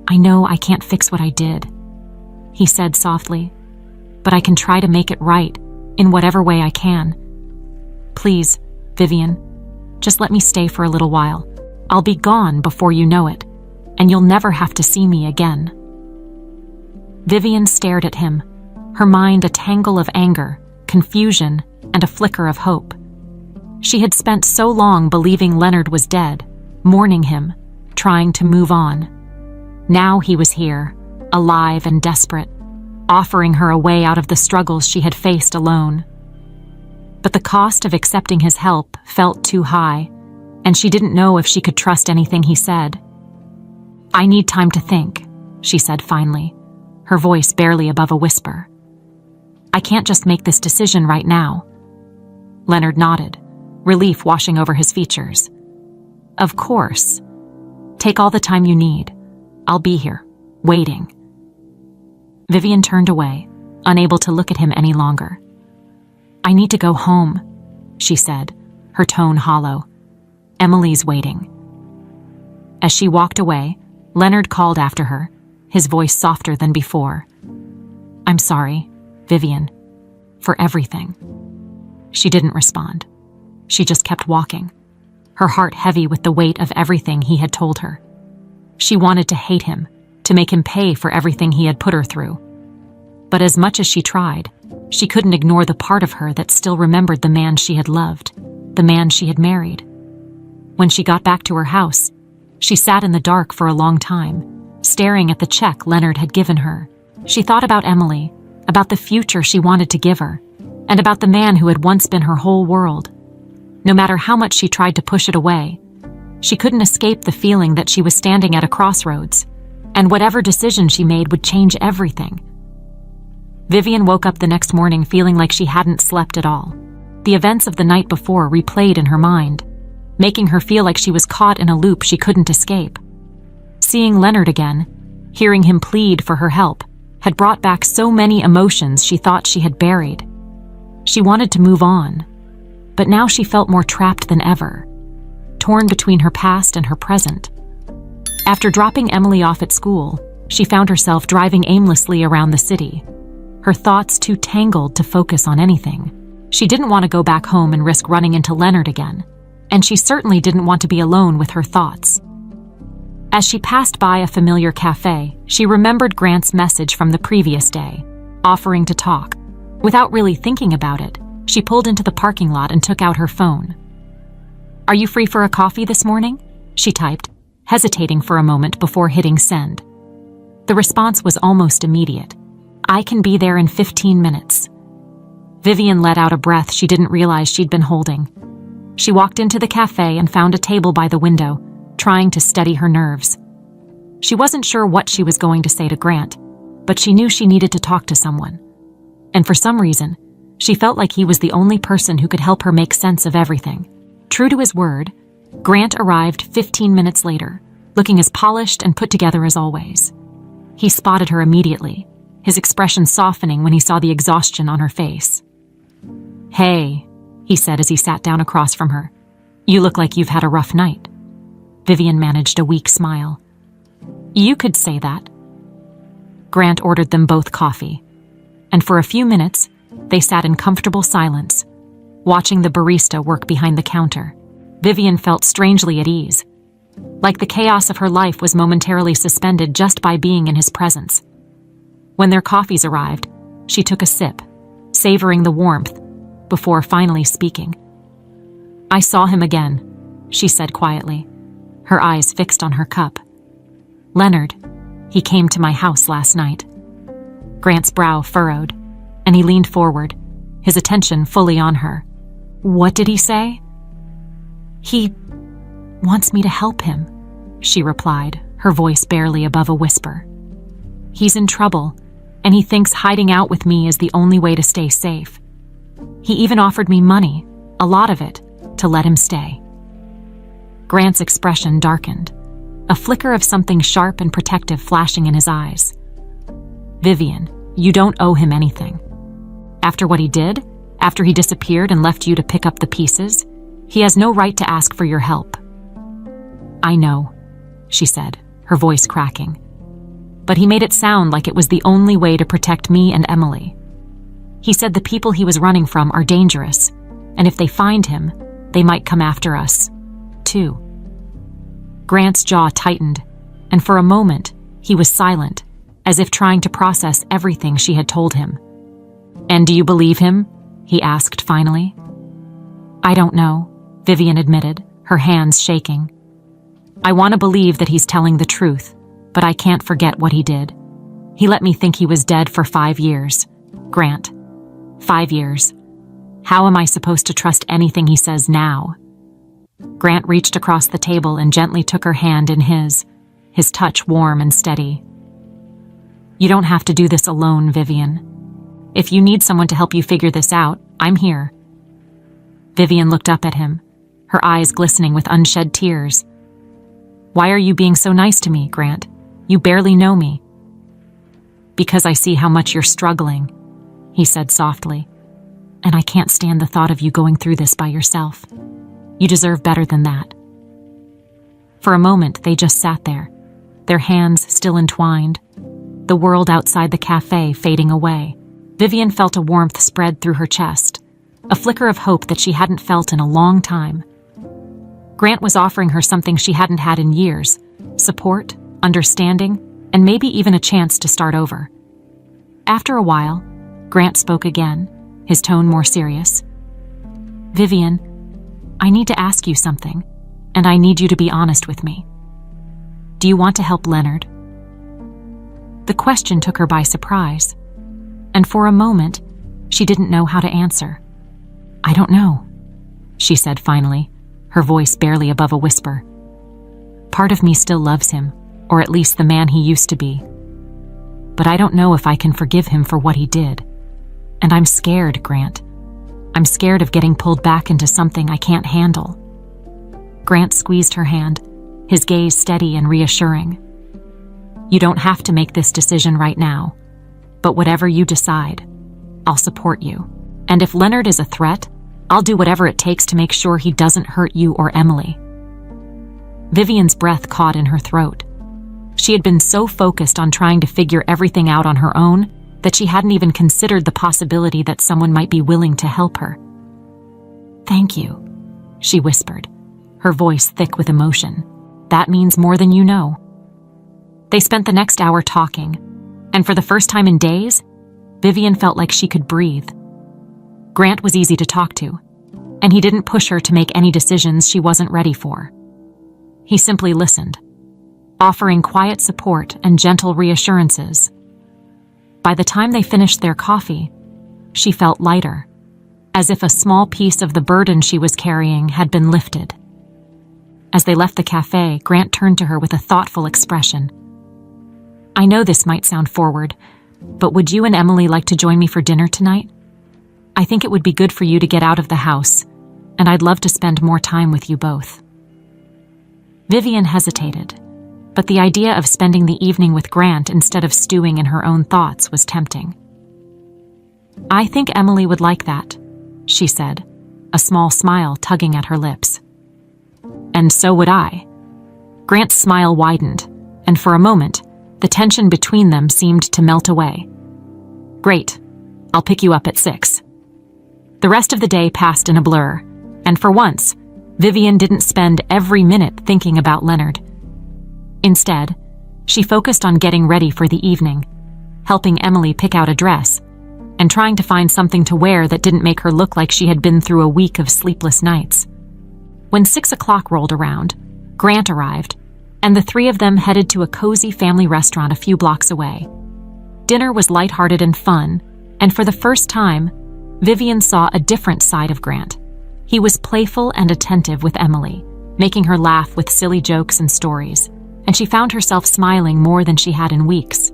"I know I can't fix what I did," he said softly, "but I can try to make it right in whatever way I can. Please, Vivian, just let me stay for a little while. I'll be gone before you know it, and you'll never have to see me again." Vivian stared at him, her mind a tangle of anger, confusion, and a flicker of hope. She had spent so long believing Leonard was dead, mourning him, trying to move on. Now he was here, alive and desperate, offering her a way out of the struggles she had faced alone. But the cost of accepting his help felt too high, and she didn't know if she could trust anything he said. "I need time to think," she said finally, her voice barely above a whisper. "I can't just make this decision right now." Leonard nodded, relief washing over his features. "Of course. Take all the time you need. I'll be here, waiting." Vivian turned away, unable to look at him any longer. "I need to go home," she said, her tone hollow. "Emily's waiting." As she walked away, Leonard called after her, his voice softer than before. "I'm sorry, Vivian, for everything." She didn't respond. She just kept walking, her heart heavy with the weight of everything he had told her. She wanted to hate him, to make him pay for everything he had put her through. But as much as she tried, she couldn't ignore the part of her that still remembered the man she had loved, the man she had married. When she got back to her house, she sat in the dark for a long time, staring at the check Leonard had given her. She thought about Emily, about the future she wanted to give her, and about the man who had once been her whole world. No matter how much she tried to push it away, she couldn't escape the feeling that she was standing at a crossroads, and whatever decision she made would change everything. Vivian woke up the next morning feeling like she hadn't slept at all. The events of the night before replayed in her mind, making her feel like she was caught in a loop she couldn't escape. Seeing Leonard again, hearing him plead for her help, had brought back so many emotions she thought she had buried. She wanted to move on, but now she felt more trapped than ever, torn between her past and her present. After dropping Emily off at school, she found herself driving aimlessly around the city, her thoughts too tangled to focus on anything. She didn't want to go back home and risk running into Leonard again, and she certainly didn't want to be alone with her thoughts. As she passed by a familiar cafe, she remembered Grant's message from the previous day, offering to talk. Without really thinking about it, she pulled into the parking lot and took out her phone. "Are you free for a coffee this morning?" she typed, hesitating for a moment before hitting send. The response was almost immediate. "I can be there in 15 minutes. Vivian let out a breath she didn't realize she'd been holding. She walked into the cafe and found a table by the window, trying to steady her nerves. She wasn't sure what she was going to say to Grant, but she knew she needed to talk to someone. And for some reason, she felt like he was the only person who could help her make sense of everything. True to his word, Grant arrived 15 minutes later, looking as polished and put together as always. He spotted her immediately, his expression softening when he saw the exhaustion on her face. "Hey," he said as he sat down across from her. "You look like you've had a rough night." Vivian managed a weak smile. "You could say that." Grant ordered them both coffee, and for a few minutes, they sat in comfortable silence, watching the barista work behind the counter. Vivian felt strangely at ease, like the chaos of her life was momentarily suspended just by being in his presence. When their coffees arrived, she took a sip, savoring the warmth, before finally speaking. "I saw him again," she said quietly, her eyes fixed on her cup. "Leonard, he came to my house last night." Grant's brow furrowed, and he leaned forward, his attention fully on her. "What did he say?" "He wants me to help him," she replied, her voice barely above a whisper. "He's in trouble, and he thinks hiding out with me is the only way to stay safe. He even offered me money, a lot of it, to let him stay." Grant's expression darkened, a flicker of something sharp and protective flashing in his eyes. "Vivian, You don't owe him anything. After what he did, after he disappeared and left you to pick up the pieces, he has no right to ask for your help." "I know," she said, her voice cracking. "But he made it sound like it was the only way to protect me and Emily. He said the people he was running from are dangerous, and if they find him, they might come after us, too." Grant's jaw tightened, and for a moment, he was silent, as if trying to process everything she had told him. "And do you believe him?" he asked finally. "I don't know," Vivian admitted, her hands shaking. "I want to believe that he's telling the truth, but I can't forget what he did. He let me think he was dead for 5 years. Grant. 5 years. How am I supposed to trust anything he says now?" Grant reached across the table and gently took her hand in his touch warm and steady. "You don't have to do this alone, Vivian. If you need someone to help you figure this out, I'm here." Vivian looked up at him, her eyes glistening with unshed tears. "Why are you being so nice to me, Grant? You barely know me." "Because I see how much you're struggling," he said softly. "And I can't stand the thought of you going through this by yourself. You deserve better than that." For a moment, they just sat there, their hands still entwined, the world outside the cafe fading away. Vivian felt a warmth spread through her chest, a flicker of hope that she hadn't felt in a long time. Grant was offering her something she hadn't had in years: support, understanding, and maybe even a chance to start over. After a while, Grant spoke again, his tone more serious. "Vivian, I need to ask you something, and I need you to be honest with me. Do you want to help Leonard?" The question took her by surprise, and for a moment, she didn't know how to answer. "I don't know," she said finally, her voice barely above a whisper. "Part of me still loves him, or at least the man he used to be. But I don't know if I can forgive him for what he did. And I'm scared, Grant. I'm scared of getting pulled back into something I can't handle." Grant squeezed her hand, his gaze steady and reassuring. "You don't have to make this decision right now, but whatever you decide, I'll support you. And if Leonard is a threat, I'll do whatever it takes to make sure he doesn't hurt you or Emily." Vivian's breath caught in her throat. She had been so focused on trying to figure everything out on her own that she hadn't even considered the possibility that someone might be willing to help her. "Thank you," she whispered, her voice thick with emotion. "That means more than you know." They spent the next hour talking, and for the first time in days, Vivian felt like she could breathe. Grant was easy to talk to, and he didn't push her to make any decisions she wasn't ready for. He simply listened, offering quiet support and gentle reassurances. By the time they finished their coffee, she felt lighter, as if a small piece of the burden she was carrying had been lifted. As they left the cafe, Grant turned to her with a thoughtful expression. "I know this might sound forward, but would you and Emily like to join me for dinner tonight? I think it would be good for you to get out of the house, and I'd love to spend more time with you both." Vivian hesitated, but the idea of spending the evening with Grant instead of stewing in her own thoughts was tempting. "I think Emily would like that," she said, a small smile tugging at her lips. "And so would I." Grant's smile widened, and for a moment, the tension between them seemed to melt away. "Great. I'll pick you up at 6. The rest of the day passed in a blur, and for once, Vivian didn't spend every minute thinking about Leonard. Instead, she focused on getting ready for the evening, helping Emily pick out a dress, and trying to find something to wear that didn't make her look like she had been through a week of sleepless nights. When 6 o'clock rolled around, Grant arrived, and the three of them headed to a cozy family restaurant a few blocks away. Dinner was lighthearted and fun, and for the first time, Vivian saw a different side of Grant. He was playful and attentive with Emily, making her laugh with silly jokes and stories, and she found herself smiling more than she had in weeks.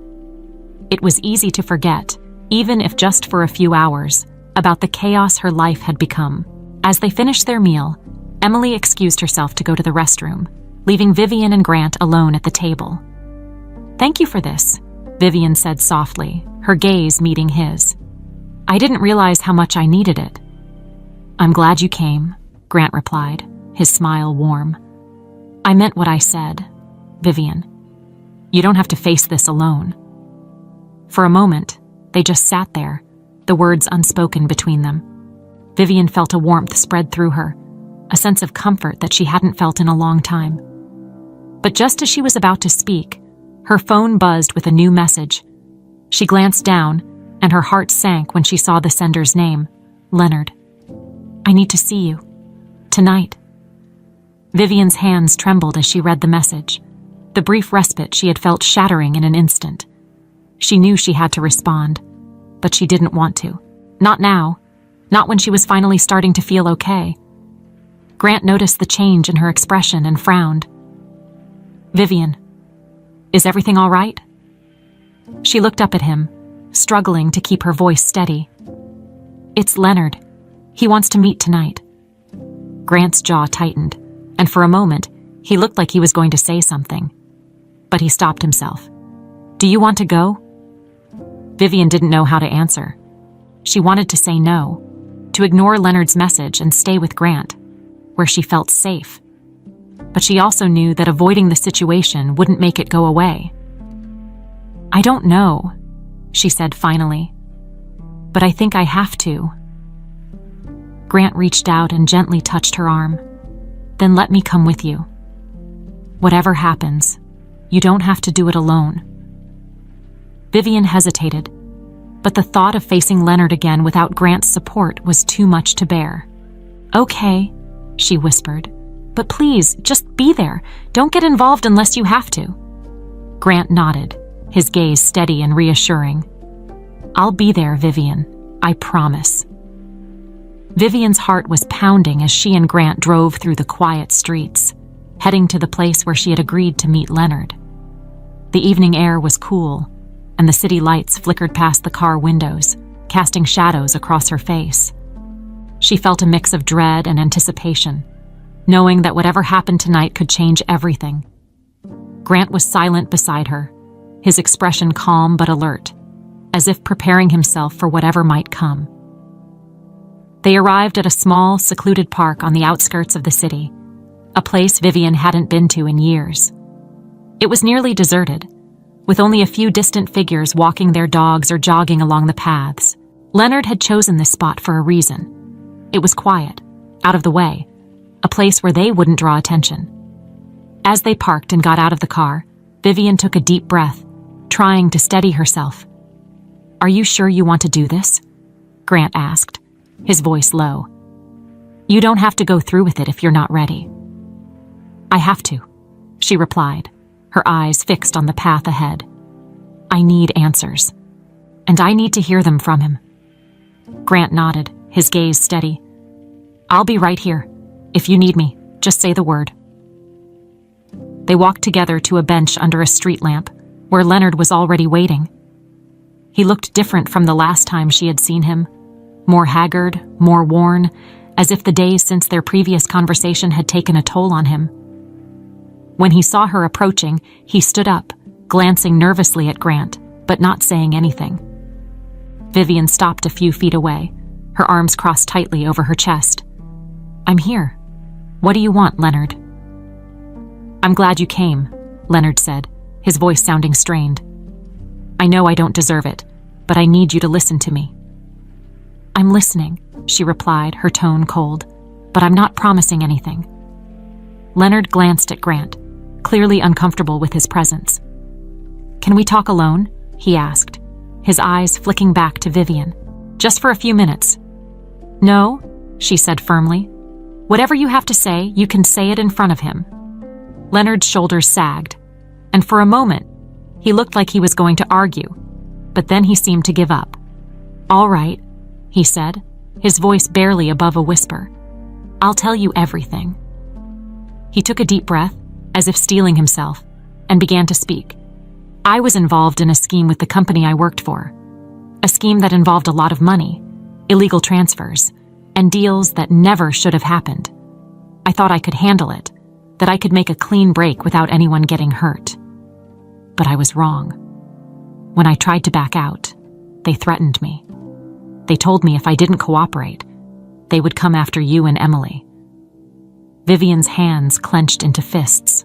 It was easy to forget, even if just for a few hours, about the chaos her life had become. As they finished their meal, Emily excused herself to go to the restroom, leaving Vivian and Grant alone at the table. "Thank you for this," Vivian said softly, her gaze meeting his. "I didn't realize how much I needed it." "I'm glad you came," Grant replied, his smile warm. "I meant what I said, Vivian. You don't have to face this alone." For a moment, they just sat there, the words unspoken between them. Vivian felt a warmth spread through her, a sense of comfort that she hadn't felt in a long time. But just as she was about to speak, her phone buzzed with a new message. She glanced down, and her heart sank when she saw the sender's name, Leonard. "I need to see you. Tonight." Vivian's hands trembled as she read the message, the brief respite she had felt shattering in an instant. She knew she had to respond, but she didn't want to. Not now. Not when she was finally starting to feel okay. Grant noticed the change in her expression and frowned. "Vivian, is everything all right?" She looked up at him, struggling to keep her voice steady. "It's Leonard. He wants to meet tonight." Grant's jaw tightened, and for a moment, he looked like he was going to say something. But he stopped himself. "Do you want to go?" Vivian didn't know how to answer. She wanted to say no, to ignore Leonard's message and stay with Grant, where she felt safe. But she also knew that avoiding the situation wouldn't make it go away. "I don't know," she said finally, "but I think I have to." Grant reached out and gently touched her arm. "Then let me come with you. Whatever happens, you don't have to do it alone." Vivian hesitated, but the thought of facing Leonard again without Grant's support was too much to bear. "Okay," she whispered, "but please, just be there. Don't get involved unless you have to." Grant nodded, his gaze steady and reassuring. "I'll be there, Vivian. I promise." Vivian's heart was pounding as she and Grant drove through the quiet streets, heading to the place where she had agreed to meet Leonard. The evening air was cool, and the city lights flickered past the car windows, casting shadows across her face. She felt a mix of dread and anticipation, knowing that whatever happened tonight could change everything. Grant was silent beside her, his expression calm but alert, as if preparing himself for whatever might come. They arrived at a small, secluded park on the outskirts of the city, a place Vivian hadn't been to in years. It was nearly deserted, with only a few distant figures walking their dogs or jogging along the paths. Leonard had chosen this spot for a reason. It was quiet, out of the way, a place where they wouldn't draw attention. As they parked and got out of the car, Vivian took a deep breath, trying to steady herself. "Are you sure you want to do this?" Grant asked, his voice low. "You don't have to go through with it if you're not ready." "I have to," she replied, her eyes fixed on the path ahead. "I need answers, and I need to hear them from him." Grant nodded, his gaze steady. "I'll be right here. If you need me, just say the word." They walked together to a bench under a street lamp, where Leonard was already waiting. He looked different from the last time she had seen him, more haggard, more worn, as if the days since their previous conversation had taken a toll on him. When he saw her approaching, he stood up, glancing nervously at Grant, but not saying anything. Vivian stopped a few feet away, her arms crossed tightly over her chest. "I'm here. What do you want, Leonard?" "I'm glad you came," Leonard said, his voice sounding strained. "I know I don't deserve it, but I need you to listen to me." "I'm listening," she replied, her tone cold, "but I'm not promising anything." Leonard glanced at Grant, clearly uncomfortable with his presence. "Can we talk alone?" he asked, his eyes flicking back to Vivian. "Just for a few minutes." "No," she said firmly. "Whatever you have to say, you can say it in front of him." Leonard's shoulders sagged, and for a moment, he looked like he was going to argue, but then he seemed to give up. "All right," he said, his voice barely above a whisper. "I'll tell you everything." He took a deep breath, as if steeling himself, and began to speak. "I was involved in a scheme with the company I worked for. A scheme that involved a lot of money, illegal transfers, and deals that never should have happened. I thought I could handle it, that I could make a clean break without anyone getting hurt. But I was wrong. When I tried to back out, They threatened me. They told me if I didn't cooperate, they would come after you and Emily. Vivian's hands clenched into fists.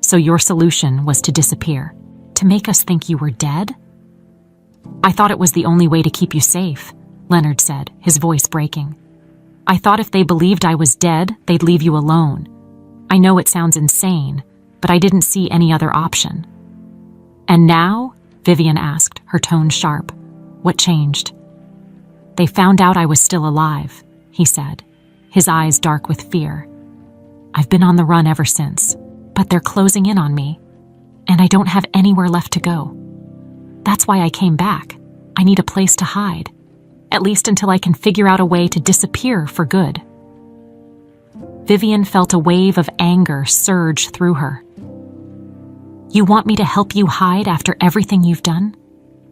So your solution was to disappear, to make us think you were dead? I thought it was the only way to keep you safe, Leonard said, his voice breaking. I thought if they believed I was dead, they'd leave you alone. I know it sounds insane, but I didn't see any other option. And now? Vivian asked, her tone sharp. What changed? They found out I was still alive, he said, his eyes dark with fear. I've been on the run ever since, but they're closing in on me, and I don't have anywhere left to go. That's why I came back. I need a place to hide, at least until I can figure out a way to disappear for good. Vivian felt a wave of anger surge through her. You want me to help you hide after everything you've done?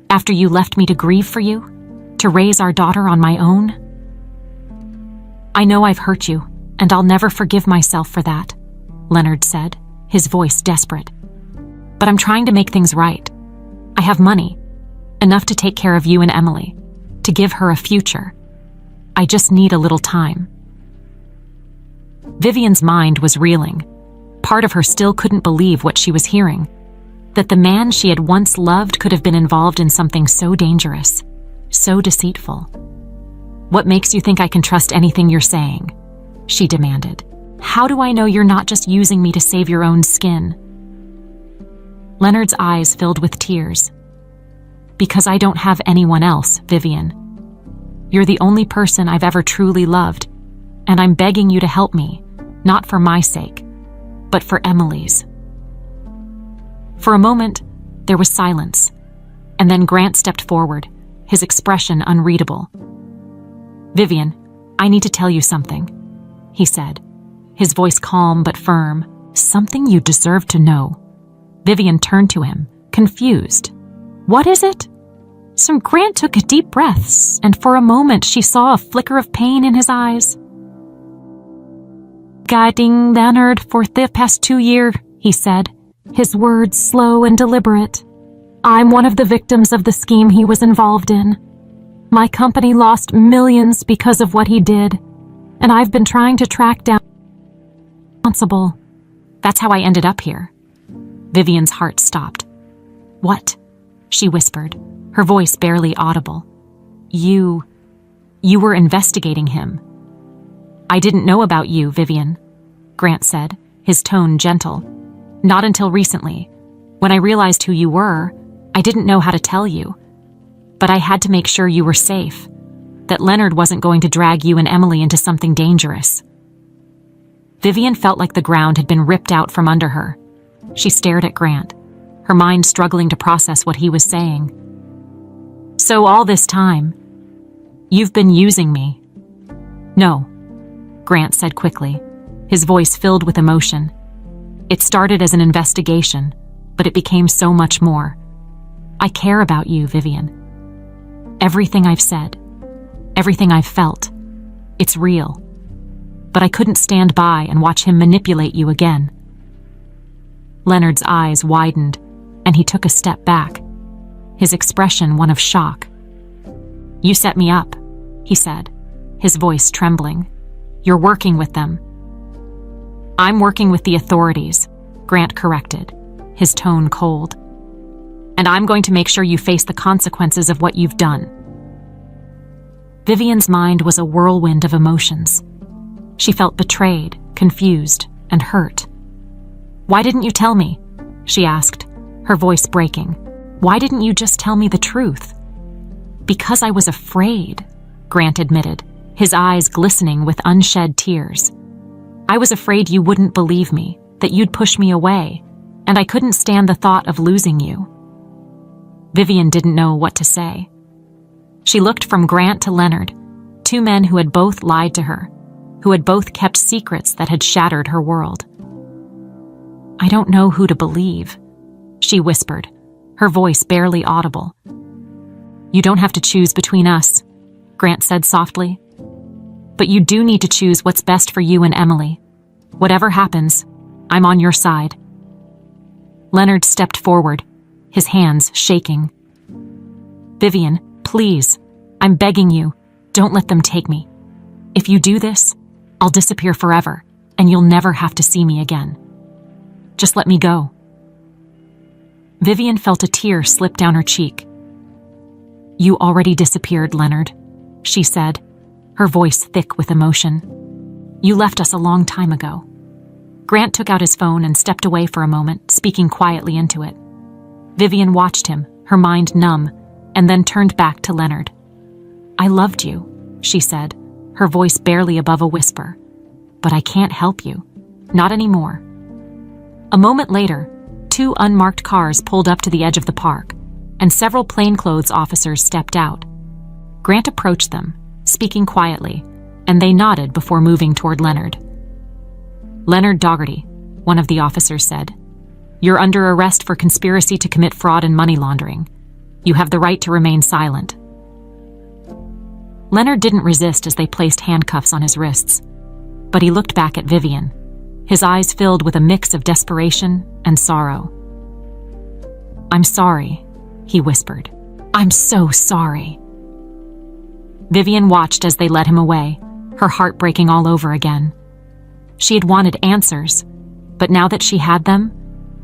After you left me to grieve for you? To raise our daughter on my own? I know I've hurt you, and I'll never forgive myself for that, Leonard said, his voice desperate. But I'm trying to make things right. I have money, enough to take care of you and Emily, to give her a future. I just need a little time. Vivian's mind was reeling. Part of her still couldn't believe what she was hearing, that the man she had once loved could have been involved in something so dangerous, so deceitful. What makes you think I can trust anything you're saying? She demanded. How do I know you're not just using me to save your own skin? Leonard's eyes filled with tears. Because I don't have anyone else, Vivian. You're the only person I've ever truly loved, and I'm begging you to help me, not for my sake, but for Emily's. For a moment, there was silence, and then Grant stepped forward, his expression unreadable. Vivian, I need to tell you something, he said, his voice calm but firm. Something you deserve to know. Vivian turned to him, confused. What is it? So Grant took deep breaths, and for a moment she saw a flicker of pain in his eyes. Guiding Leonard for the past 2 years, he said, his words slow and deliberate. I'm one of the victims of the scheme he was involved in. My company lost millions because of what he did, and I've been trying to track down responsible. That's how I ended up here. Vivian's heart stopped. What? She whispered, her voice barely audible. You were investigating him. I didn't know about you, Vivian, Grant said, his tone gentle. Not until recently. When I realized who you were, I didn't know how to tell you. But I had to make sure you were safe, that Leonard wasn't going to drag you and Emily into something dangerous. Vivian felt like the ground had been ripped out from under her. She stared at Grant, her mind struggling to process what he was saying. So all this time, you've been using me? No, Grant said quickly, his voice filled with emotion. It started as an investigation, but it became so much more. I care about you, Vivian. Everything I've said, everything I've felt, it's real. But I couldn't stand by and watch him manipulate you again. Leonard's eyes widened, and he took a step back, his expression one of shock. You set me up, he said, his voice trembling. You're working with them. I'm working with the authorities, Grant corrected, his tone cold. And I'm going to make sure you face the consequences of what you've done. Vivian's mind was a whirlwind of emotions. She felt betrayed, confused, and hurt. Why didn't you tell me? She asked, her voice breaking. Why didn't you just tell me the truth? Because I was afraid, Grant admitted, his eyes glistening with unshed tears. I was afraid you wouldn't believe me, that you'd push me away, and I couldn't stand the thought of losing you. Vivian didn't know what to say. She looked from Grant to Leonard, two men who had both lied to her, who had both kept secrets that had shattered her world. I don't know who to believe, she whispered, her voice barely audible. You don't have to choose between us, Grant said softly. But you do need to choose what's best for you and Emily. Whatever happens, I'm on your side. Leonard stepped forward, his hands shaking. "Vivian, please, I'm begging you, don't let them take me. If you do this, I'll disappear forever, and you'll never have to see me again. Just let me go." Vivian felt a tear slip down her cheek. "You already disappeared, Leonard," she said, her voice thick with emotion. "You left us a long time ago." Grant took out his phone and stepped away for a moment, speaking quietly into it. Vivian watched him, her mind numb, and then turned back to Leonard. "I loved you," she said, her voice barely above a whisper. "But I can't help you. Not anymore." A moment later, 2 unmarked cars pulled up to the edge of the park, and several plainclothes officers stepped out. Grant approached them, speaking quietly, and they nodded before moving toward Leonard. "Leonard Dougherty," one of the officers said, "you're under arrest for conspiracy to commit fraud and money laundering. You have the right to remain silent." Leonard didn't resist as they placed handcuffs on his wrists, but he looked back at Vivian, his eyes filled with a mix of desperation and sorrow. "I'm sorry," he whispered. "I'm so sorry." Vivian watched as they led him away, her heart breaking all over again. She had wanted answers, but now that she had them,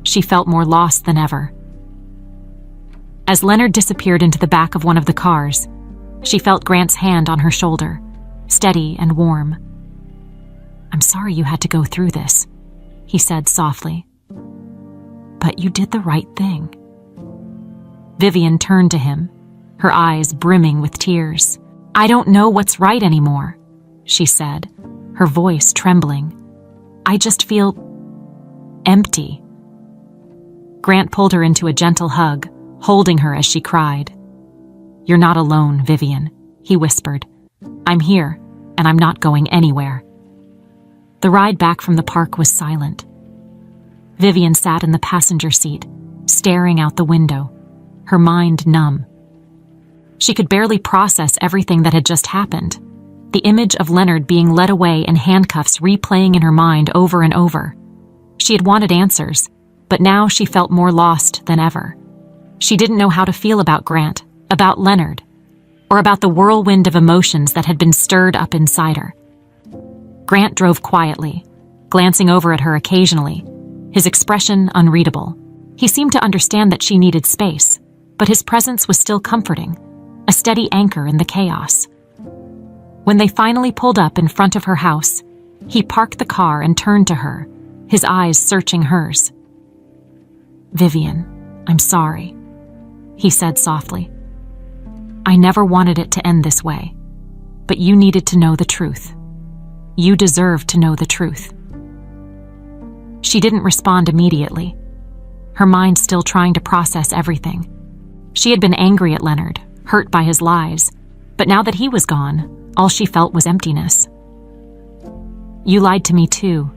she felt more lost than ever. As Leonard disappeared into the back of one of the cars, she felt Grant's hand on her shoulder, steady and warm. "I'm sorry you had to go through this," he said softly. "But you did the right thing." Vivian turned to him, her eyes brimming with tears. "I don't know what's right anymore," she said, her voice trembling. "I just feel empty." Grant pulled her into a gentle hug, holding her as she cried. "You're not alone, Vivian," he whispered. "I'm here, and I'm not going anywhere." The ride back from the park was silent. Vivian sat in the passenger seat, staring out the window, her mind numb. She could barely process everything that had just happened, the image of Leonard being led away in handcuffs replaying in her mind over and over. She had wanted answers, but now she felt more lost than ever. She didn't know how to feel about Grant, about Leonard, or about the whirlwind of emotions that had been stirred up inside her. Grant drove quietly, glancing over at her occasionally, his expression unreadable. He seemed to understand that she needed space, but his presence was still comforting, a steady anchor in the chaos. When they finally pulled up in front of her house, he parked the car and turned to her, his eyes searching hers. "Vivian, I'm sorry," he said softly. "I never wanted it to end this way, but you needed to know the truth. You deserve to know the truth." She didn't respond immediately, her mind still trying to process everything. She had been angry at Leonard, hurt by his lies, but now that he was gone, all she felt was emptiness. "You lied to me too,"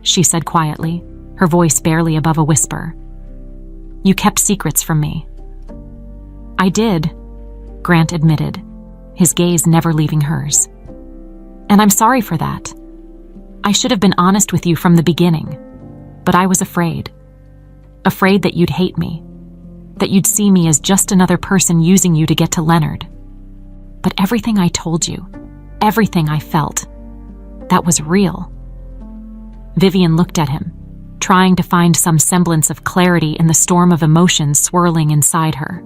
she said quietly, her voice barely above a whisper. "You kept secrets from me." "I did," Grant admitted, his gaze never leaving hers. "And I'm sorry for that. I should have been honest with you from the beginning, but I was afraid. Afraid that you'd hate me, that you'd see me as just another person using you to get to Leonard. But everything I told you, everything I felt, that was real." Vivian looked at him, trying to find some semblance of clarity in the storm of emotions swirling inside her.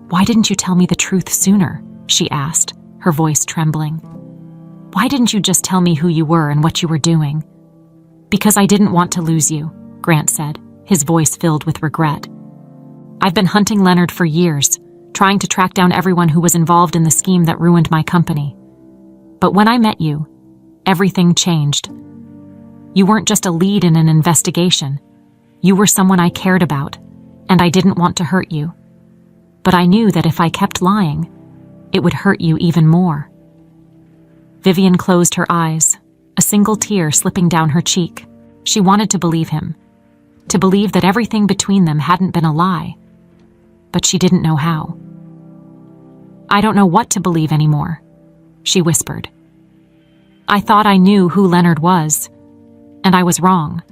"Why didn't you tell me the truth sooner?" she asked, her voice trembling. "Why didn't you just tell me who you were and what you were doing?" "Because I didn't want to lose you," Grant said, his voice filled with regret. "I've been hunting Leonard for years, trying to track down everyone who was involved in the scheme that ruined my company. But when I met you, everything changed. You weren't just a lead in an investigation. You were someone I cared about, and I didn't want to hurt you. But I knew that if I kept lying, it would hurt you even more." Vivian closed her eyes, a single tear slipping down her cheek. She wanted to believe him, to believe that everything between them hadn't been a lie, but she didn't know how. "I don't know what to believe anymore," she whispered. "I thought I knew who Leonard was, and I was wrong.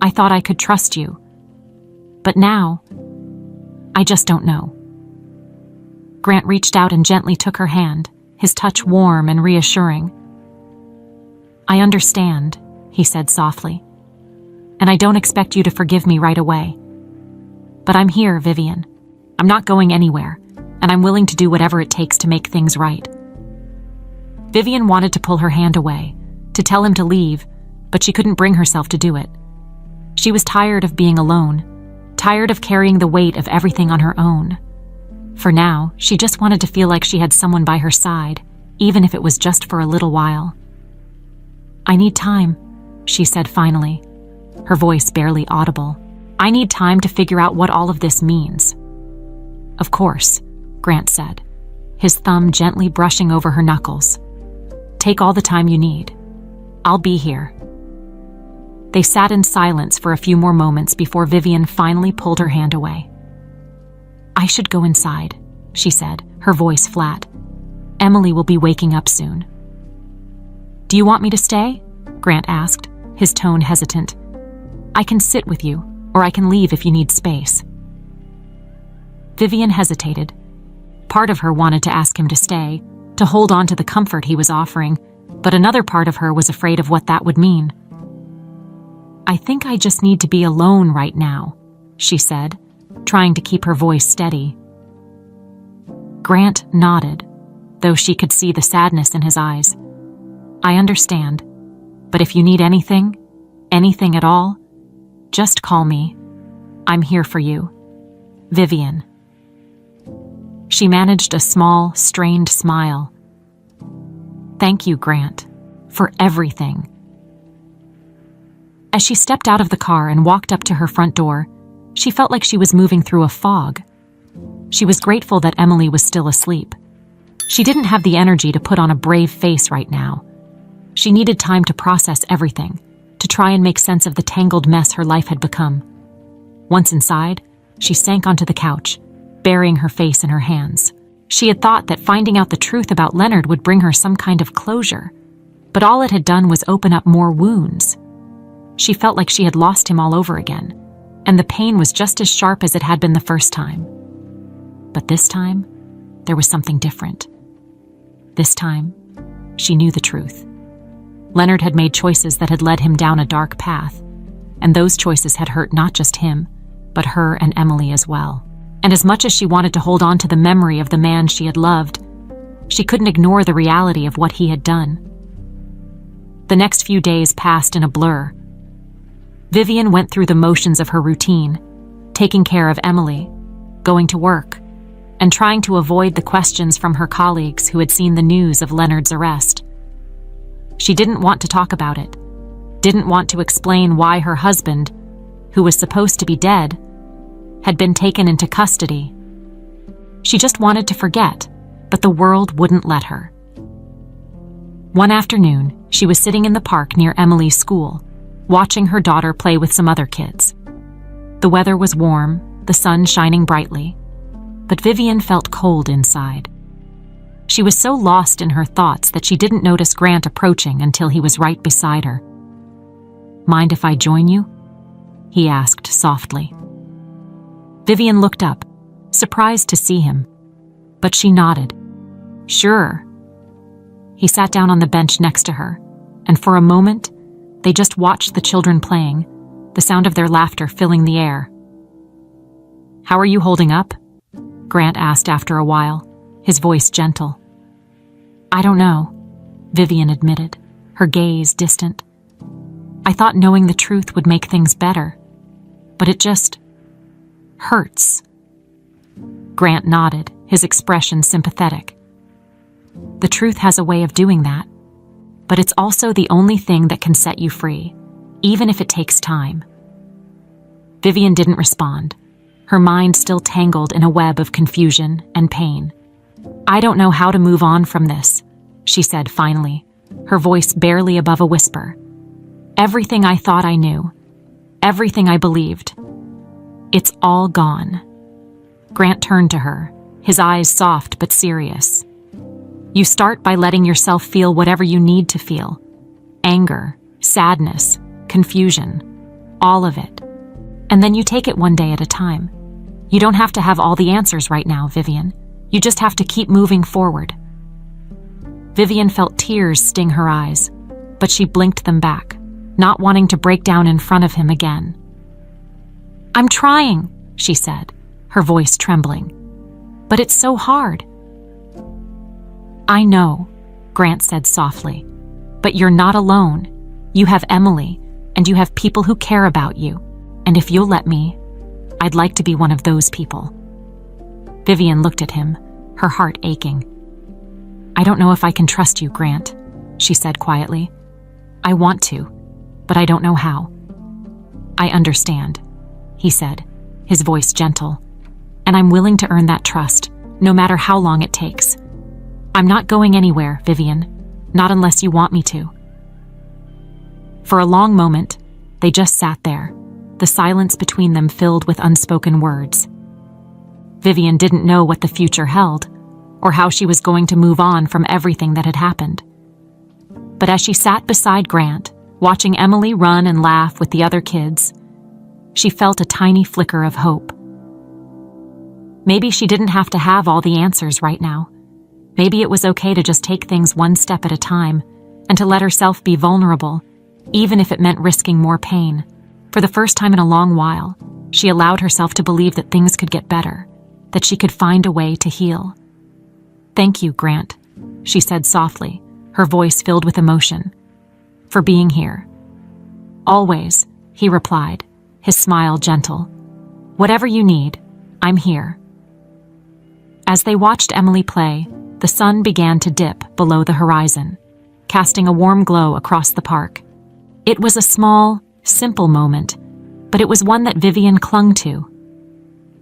I thought I could trust you. But now, I just don't know." Grant reached out and gently took her hand, his touch warm and reassuring. "I understand," he said softly. "And I don't expect you to forgive me right away. But I'm here, Vivian. I'm not going anywhere, and I'm willing to do whatever it takes to make things right." Vivian wanted to pull her hand away, to tell him to leave, but she couldn't bring herself to do it. She was tired of being alone, tired of carrying the weight of everything on her own. For now, she just wanted to feel like she had someone by her side, even if it was just for a little while. "I need time," she said finally, her voice barely audible. "I need time to figure out what all of this means." "Of course," Grant said, his thumb gently brushing over her knuckles. "Take all the time you need. I'll be here." They sat in silence for a few more moments before Vivian finally pulled her hand away. "I should go inside," she said, her voice flat. "Emily will be waking up soon." "Do you want me to stay?" Grant asked, his tone hesitant. "I can sit with you, or I can leave if you need space." Vivian hesitated. Part of her wanted to ask him to stay, to hold on to the comfort he was offering, but another part of her was afraid of what that would mean. "I think I just need to be alone right now," she said, trying to keep her voice steady. Grant nodded, though she could see the sadness in his eyes. "I understand, but if you need anything at all, just call me. I'm here for you. Vivian." She managed a small, strained smile. "Thank you, Grant, for everything." As she stepped out of the car and walked up to her front door, she felt like she was moving through a fog. She was grateful that Emily was still asleep. She didn't have the energy to put on a brave face right now. She needed time to process everything, to try and make sense of the tangled mess her life had become. Once inside, she sank onto the couch, burying her face in her hands. She had thought that finding out the truth about Leonard would bring her some kind of closure, but all it had done was open up more wounds. She felt like she had lost him all over again, and the pain was just as sharp as it had been the first time. But this time, there was something different. This time, she knew the truth. Leonard had made choices that had led him down a dark path, and those choices had hurt not just him, but her and Emily as well. And as much as she wanted to hold on to the memory of the man she had loved, she couldn't ignore the reality of what he had done. The next few days passed in a blur. Vivian went through the motions of her routine, taking care of Emily, going to work, and trying to avoid the questions from her colleagues who had seen the news of Leonard's arrest. She didn't want to talk about it, didn't want to explain why her husband, who was supposed to be dead, had been taken into custody. She just wanted to forget, but the world wouldn't let her. One afternoon, she was sitting in the park near Emily's school, watching her daughter play with some other kids. The weather was warm, the sun shining brightly, but Vivian felt cold inside. She was so lost in her thoughts that she didn't notice Grant approaching until he was right beside her. "Mind if I join you?" he asked softly. Vivian looked up, surprised to see him, but she nodded. "Sure." He sat down on the bench next to her, and for a moment, they just watched the children playing, the sound of their laughter filling the air. "How are you holding up?" Grant asked after a while, his voice gentle. "I don't know," Vivian admitted, her gaze distant. "I thought knowing the truth would make things better, but it just hurts." Grant nodded, his expression sympathetic. "The truth has a way of doing that, but it's also the only thing that can set you free, even if it takes time." Vivian didn't respond, her mind still tangled in a web of confusion and pain. "I don't know how to move on from this," she said finally, her voice barely above a whisper. "Everything I thought I knew, everything I believed, it's all gone." Grant turned to her, his eyes soft but serious. "You start by letting yourself feel whatever you need to feel. Anger, sadness, confusion, all of it. And then you take it one day at a time. You don't have to have all the answers right now, Vivian. You just have to keep moving forward." Vivian felt tears sting her eyes, but she blinked them back, not wanting to break down in front of him again. "I'm trying," she said, her voice trembling. "But it's so hard." "I know," Grant said softly, "but you're not alone. You have Emily, and you have people who care about you. And if you'll let me, I'd like to be one of those people." Vivian looked at him, her heart aching. "I don't know if I can trust you, Grant," she said quietly. "I want to, but I don't know how." "I understand," he said, his voice gentle, "and I'm willing to earn that trust, no matter how long it takes. I'm not going anywhere, Vivian, not unless you want me to." For a long moment, they just sat there, the silence between them filled with unspoken words. Vivian didn't know what the future held, or how she was going to move on from everything that had happened. But as she sat beside Grant, watching Emily run and laugh with the other kids, she felt a tiny flicker of hope. Maybe she didn't have to have all the answers right now. Maybe it was okay to just take things one step at a time and to let herself be vulnerable, even if it meant risking more pain. For the first time in a long while, she allowed herself to believe that things could get better, that she could find a way to heal. "Thank you, Grant," she said softly, her voice filled with emotion, "for being here." "Always," he replied, his smile gentle. "Whatever you need, I'm here." As they watched Emily play, the sun began to dip below the horizon, casting a warm glow across the park. It was a small, simple moment, but it was one that Vivian clung to.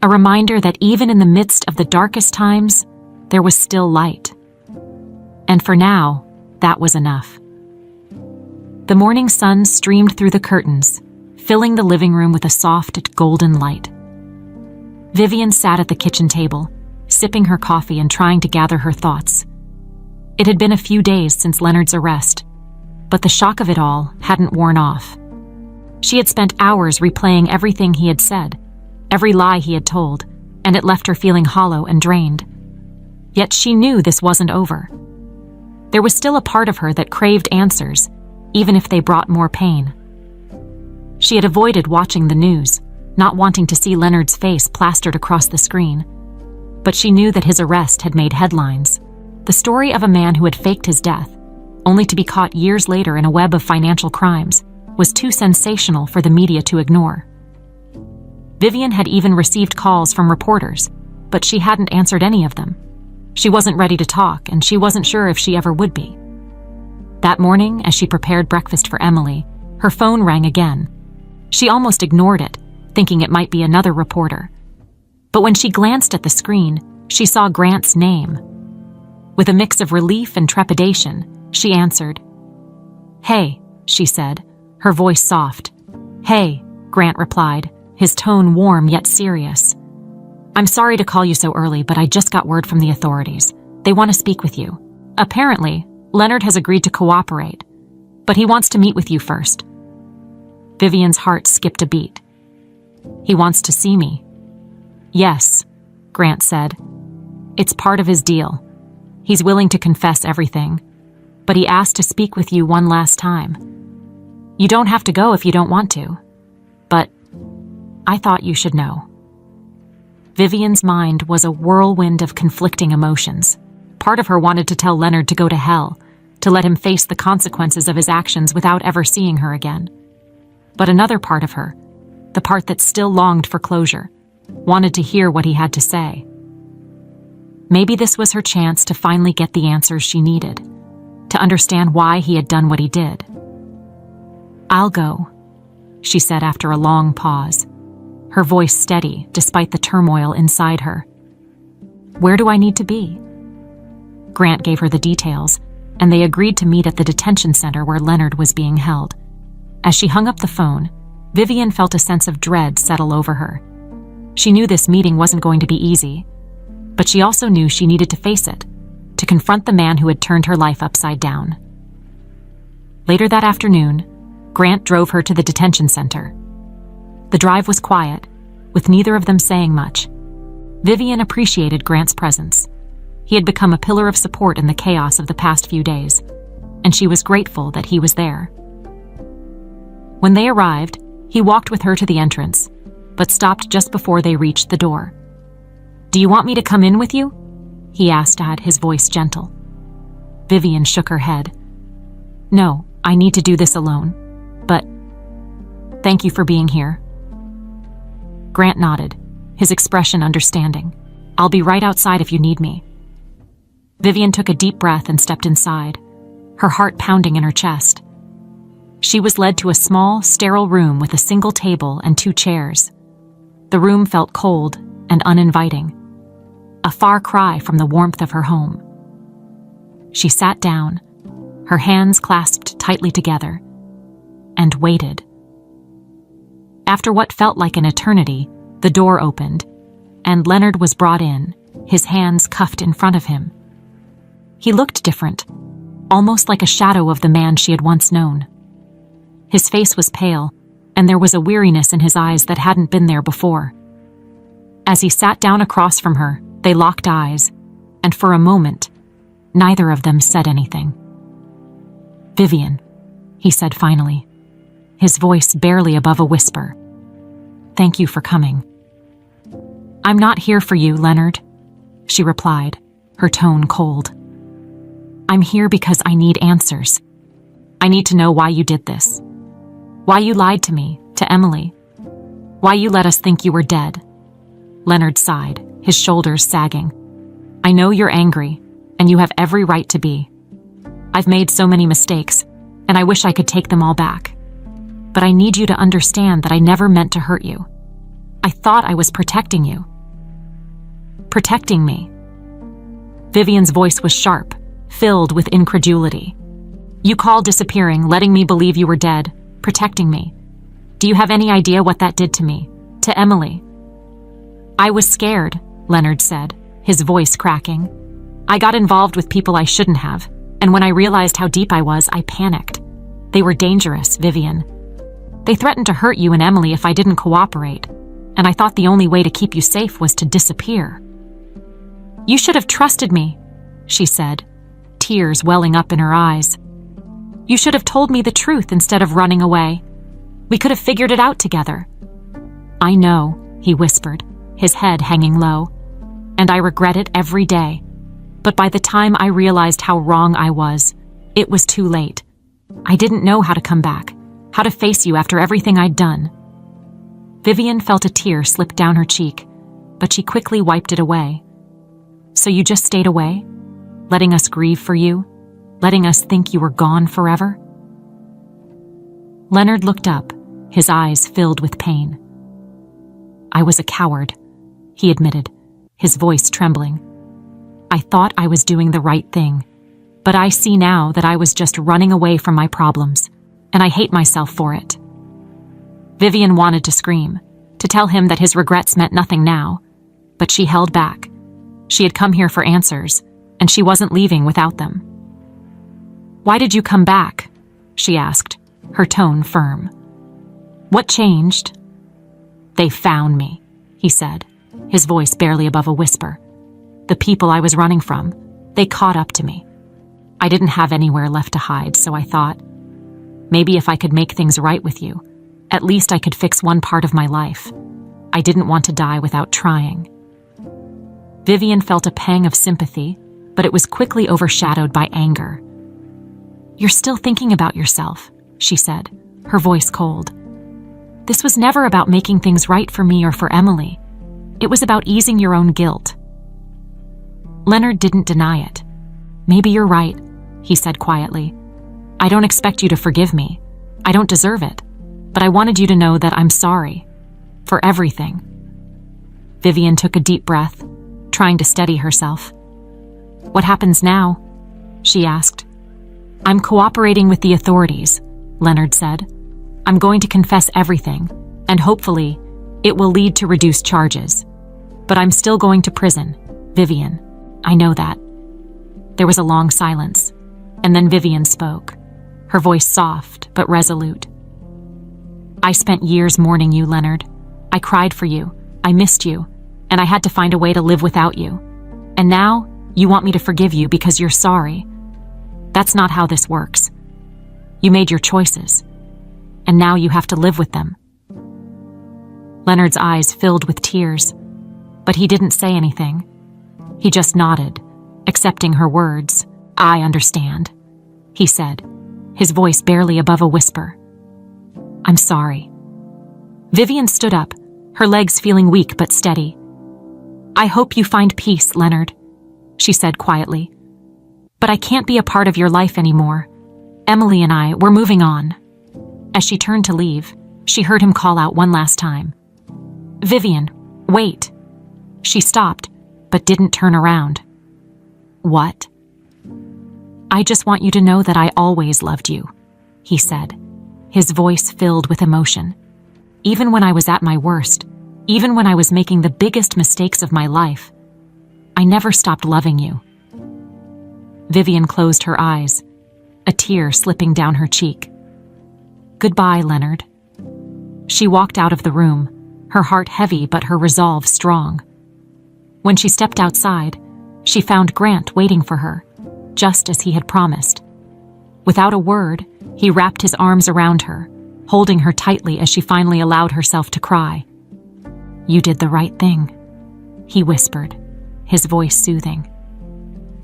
A reminder that even in the midst of the darkest times, there was still light. And for now, that was enough. The morning sun streamed through the curtains, filling the living room with a soft, golden light. Vivian sat at the kitchen table, sipping her coffee and trying to gather her thoughts. It had been a few days since Leonard's arrest, but the shock of it all hadn't worn off. She had spent hours replaying everything he had said, every lie he had told, and it left her feeling hollow and drained. Yet she knew this wasn't over. There was still a part of her that craved answers, even if they brought more pain. She had avoided watching the news, not wanting to see Leonard's face plastered across the screen. But she knew that his arrest had made headlines. The story of a man who had faked his death, only to be caught years later in a web of financial crimes, was too sensational for the media to ignore. Vivian had even received calls from reporters, but she hadn't answered any of them. She wasn't ready to talk, and she wasn't sure if she ever would be. That morning, as she prepared breakfast for Emily, her phone rang again. She almost ignored it, thinking it might be another reporter. But when she glanced at the screen, she saw Grant's name. With a mix of relief and trepidation, she answered. "Hey," she said, her voice soft. "Hey," Grant replied, his tone warm yet serious. "I'm sorry to call you so early, but I just got word from the authorities. They want to speak with you. Apparently, Leonard has agreed to cooperate, but he wants to meet with you first." Vivian's heart skipped a beat. "He wants to see me." "Yes," Grant said. "It's part of his deal. He's willing to confess everything, but he asked to speak with you one last time. You don't have to go if you don't want to, but I thought you should know." Vivian's mind was a whirlwind of conflicting emotions. Part of her wanted to tell Leonard to go to hell, to let him face the consequences of his actions without ever seeing her again. But another part of her, the part that still longed for closure, wanted to hear what he had to say. Maybe this was her chance to finally get the answers she needed, to understand why he had done what he did. "I'll go," she said after a long pause, her voice steady despite the turmoil inside her. "Where do I need to be?" Grant gave her the details, and they agreed to meet at the detention center where Leonard was being held. As she hung up the phone, Vivian felt a sense of dread settle over her. She knew this meeting wasn't going to be easy, but she also knew she needed to face it, to confront the man who had turned her life upside down. Later that afternoon, Grant drove her to the detention center. The drive was quiet, with neither of them saying much. Vivian appreciated Grant's presence, He had become a pillar of support in the chaos of the past few days, and she was grateful that he was there. When they arrived, he walked with her to the entrance, but stopped just before they reached the door. "Do you want me to come in with you?" he asked, his voice gentle. Vivian shook her head. "No, I need to do this alone. But thank you for being here." Grant nodded, his expression understanding. "I'll be right outside if you need me." Vivian took a deep breath and stepped inside, her heart pounding in her chest. She was led to a small, sterile room with a single table and 2 chairs. The room felt cold and uninviting, a far cry from the warmth of her home. She sat down, her hands clasped tightly together, and waited. After what felt like an eternity, the door opened, and Leonard was brought in, his hands cuffed in front of him. He looked different, almost like a shadow of the man she had once known. His face was pale, and there was a weariness in his eyes that hadn't been there before. As he sat down across from her, they locked eyes, and for a moment, neither of them said anything. "Vivian," he said finally, his voice barely above a whisper. "Thank you for coming." "I'm not here for you, Leonard," she replied, her tone cold. "I'm here because I need answers. I need to know why you did this. Why you lied to me, to Emily. Why you let us think you were dead." Leonard sighed, his shoulders sagging. "I know you're angry, and you have every right to be. I've made so many mistakes, and I wish I could take them all back. But I need you to understand that I never meant to hurt you. I thought I was protecting you." "Protecting me?" Vivian's voice was sharp, filled with incredulity. "You call disappearing, letting me believe you were dead, protecting me. Do you have any idea what that did to me, to Emily?" "I was scared," Leonard said, his voice cracking. "I got involved with people I shouldn't have, and when I realized how deep I was, I panicked. They were dangerous, Vivian. They threatened to hurt you and Emily if I didn't cooperate, and I thought the only way to keep you safe was to disappear." "You should have trusted me," she said, tears welling up in her eyes. "You should have told me the truth instead of running away. We could have figured it out together." "I know," he whispered, his head hanging low, "and I regret it every day. But by the time I realized how wrong I was, it was too late. I didn't know how to come back, how to face you after everything I'd done." Vivian felt a tear slip down her cheek, but she quickly wiped it away. "So you just stayed away, letting us grieve for you, letting us think you were gone forever?" Leonard looked up, his eyes filled with pain. "I was a coward," he admitted, his voice trembling. "I thought I was doing the right thing, but I see now that I was just running away from my problems, and I hate myself for it." Vivian wanted to scream, to tell him that his regrets meant nothing now, but she held back. She had come here for answers, and she wasn't leaving without them. "Why did you come back?" she asked, her tone firm. "What changed?" "They found me," he said, his voice barely above a whisper. "The people I was running from, they caught up to me. I didn't have anywhere left to hide, so I thought, maybe if I could make things right with you, at least I could fix one part of my life. I didn't want to die without trying." Vivian felt a pang of sympathy, but it was quickly overshadowed by anger. "You're still thinking about yourself," she said, her voice cold. "This was never about making things right for me or for Emily. It was about easing your own guilt." Leonard didn't deny it. "Maybe you're right," he said quietly. "I don't expect you to forgive me. I don't deserve it. But I wanted you to know that I'm sorry. For everything." Vivian took a deep breath, trying to steady herself. "What happens now?" she asked. "I'm cooperating with the authorities," Leonard said. "I'm going to confess everything, and hopefully, it will lead to reduced charges. But I'm still going to prison, Vivian. I know that." There was a long silence, and then Vivian spoke, her voice soft but resolute. "I spent years mourning you, Leonard. I cried for you, I missed you, and I had to find a way to live without you. And now, You want me to forgive you because you're sorry. That's not how this works. You made your choices, and now you have to live with them." Leonard's eyes filled with tears, but he didn't say anything. He just nodded, accepting her words. "I understand," he said, his voice barely above a whisper. "I'm sorry." Vivian stood up, her legs feeling weak but steady. "I hope you find peace, Leonard," she said quietly. "But I can't be a part of your life anymore. Emily and we're moving on." As she turned to leave, she heard him call out one last time. "Vivian, wait." She stopped, but didn't turn around. "What?" "I just want you to know that I always loved you," he said, his voice filled with emotion. "Even when I was at my worst, even when I was making the biggest mistakes of my life, I never stopped loving you." Vivian closed her eyes, a tear slipping down her cheek. "Goodbye, Leonard." She walked out of the room, her heart heavy but her resolve strong. When she stepped outside, she found Grant waiting for her, just as he had promised. Without a word, he wrapped his arms around her, holding her tightly as she finally allowed herself to cry. "You did the right thing," he whispered, his voice soothing.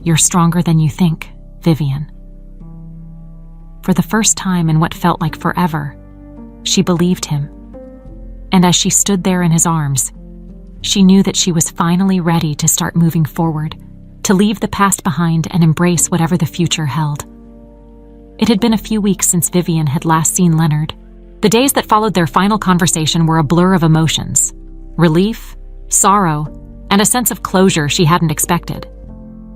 "You're stronger than you think, Vivian." For the first time in what felt like forever, she believed him. And as she stood there in his arms, she knew that she was finally ready to start moving forward, to leave the past behind and embrace whatever the future held. It had been a few weeks since Vivian had last seen Leonard. The days that followed their final conversation were a blur of emotions: relief, sorrow, and a sense of closure she hadn't expected.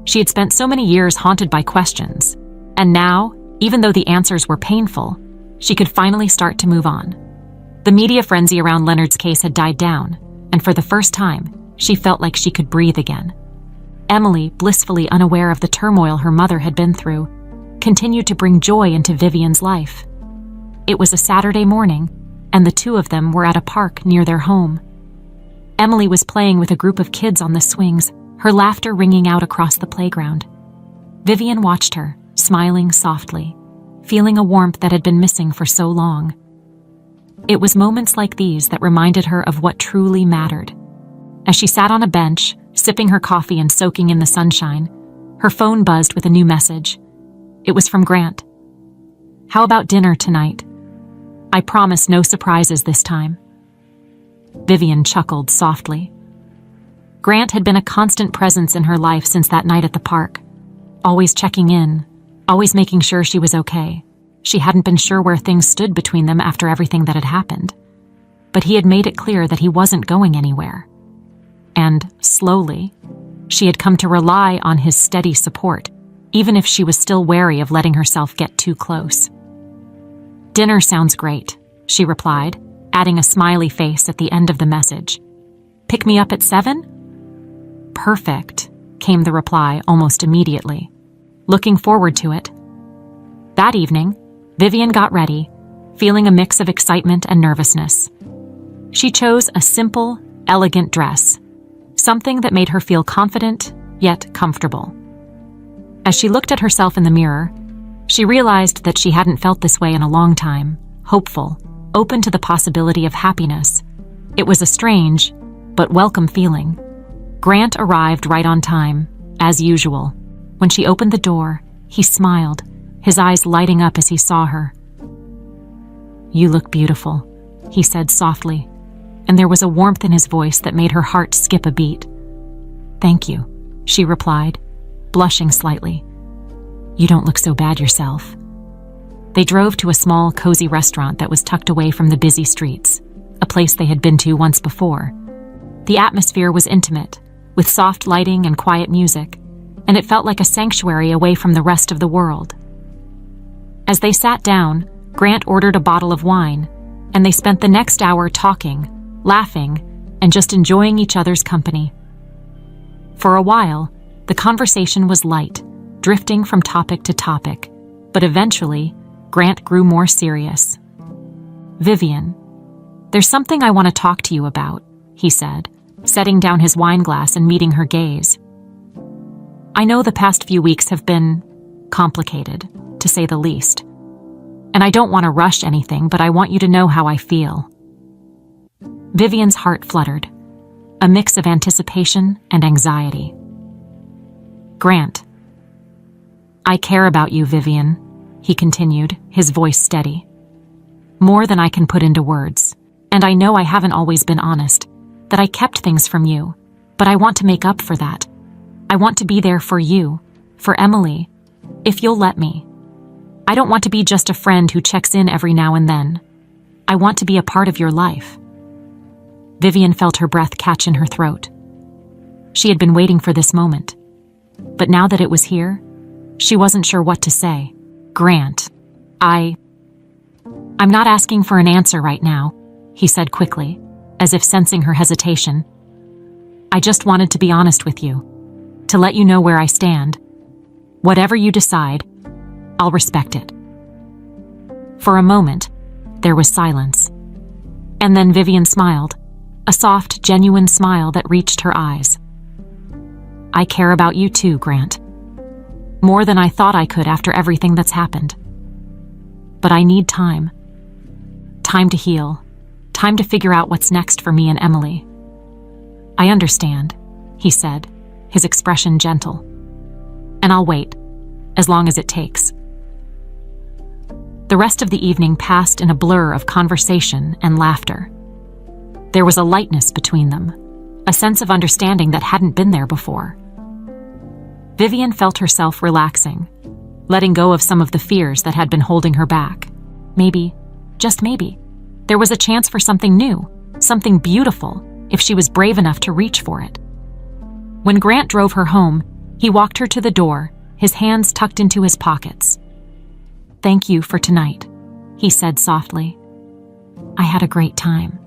She had spent so many years haunted by questions, and now, even though the answers were painful, she could finally start to move on. The media frenzy around Leonard's case had died down, and for the first time, she felt like she could breathe again. Emily, blissfully unaware of the turmoil her mother had been through, continued to bring joy into Vivian's life. It was a Saturday morning, and the two of them were at a park near their home. Emily was playing with a group of kids on the swings, her laughter ringing out across the playground. Vivian watched her, smiling softly, feeling a warmth that had been missing for so long. It was moments like these that reminded her of what truly mattered. As she sat on a bench, sipping her coffee and soaking in the sunshine, her phone buzzed with a new message. It was from Grant. "How about dinner tonight? I promise no surprises this time." Vivian chuckled softly. Grant had been a constant presence in her life since that night at the park, always checking in, always making sure she was okay. She hadn't been sure where things stood between them after everything that had happened, but he had made it clear that he wasn't going anywhere. And, slowly, she had come to rely on his steady support, even if she was still wary of letting herself get too close. "Dinner sounds great," she replied, adding a smiley face at the end of the message. "Pick me up at 7? "Perfect," came the reply almost immediately. "Looking forward to it." That evening, Vivian got ready, feeling a mix of excitement and nervousness. She chose a simple, elegant dress, something that made her feel confident, yet comfortable. As she looked at herself in the mirror, she realized that she hadn't felt this way in a long time, hopeful, open to the possibility of happiness. It was a strange, but welcome feeling. Grant arrived right on time, as usual. When she opened the door, he smiled, his eyes lighting up as he saw her. "You look beautiful," he said softly, and there was a warmth in his voice that made her heart skip a beat. "Thank you," she replied, blushing slightly. "You don't look so bad yourself." They drove to a small, cozy restaurant that was tucked away from the busy streets, a place they had been to once before. The atmosphere was intimate, with soft lighting and quiet music, and it felt like a sanctuary away from the rest of the world. As they sat down, Grant ordered a bottle of wine, and they spent the next hour talking, laughing, and just enjoying each other's company. For a while, the conversation was light, drifting from topic to topic, but eventually, Grant grew more serious. "Vivian, there's something I want to talk to you about," he said, setting down his wine glass and meeting her gaze. I know the past few weeks have been complicated, to say the least. And I don't want to rush anything, but I want you to know how I feel. Vivian's heart fluttered, a mix of anticipation and anxiety. Grant. I care about you, Vivian, he continued, his voice steady. More than I can put into words, and I know I haven't always been honest, that I kept things from you, but I want to make up for that. I want to be there for you, for Emily, if you'll let me. I don't want to be just a friend who checks in every now and then. I want to be a part of your life. Vivian felt her breath catch in her throat. She had been waiting for this moment. But now that it was here, she wasn't sure what to say. Grant, I'm not asking for an answer right now, he said quickly, as if sensing her hesitation. I just wanted to be honest with you, to let you know where I stand. Whatever you decide, I'll respect it. For a moment, there was silence. And then Vivian smiled, a soft, genuine smile that reached her eyes. I care about you too, Grant. More than I thought I could after everything that's happened. But I need time. Time to heal. Time to figure out what's next for me and Emily. I understand, he said, his expression gentle. And I'll wait, as long as it takes. The rest of the evening passed in a blur of conversation and laughter. There was a lightness between them, a sense of understanding that hadn't been there before. Vivian felt herself relaxing, letting go of some of the fears that had been holding her back. Maybe, just maybe, there was a chance for something new, something beautiful, if she was brave enough to reach for it. When Grant drove her home, he walked her to the door, his hands tucked into his pockets. Thank you for tonight, he said softly. I had a great time.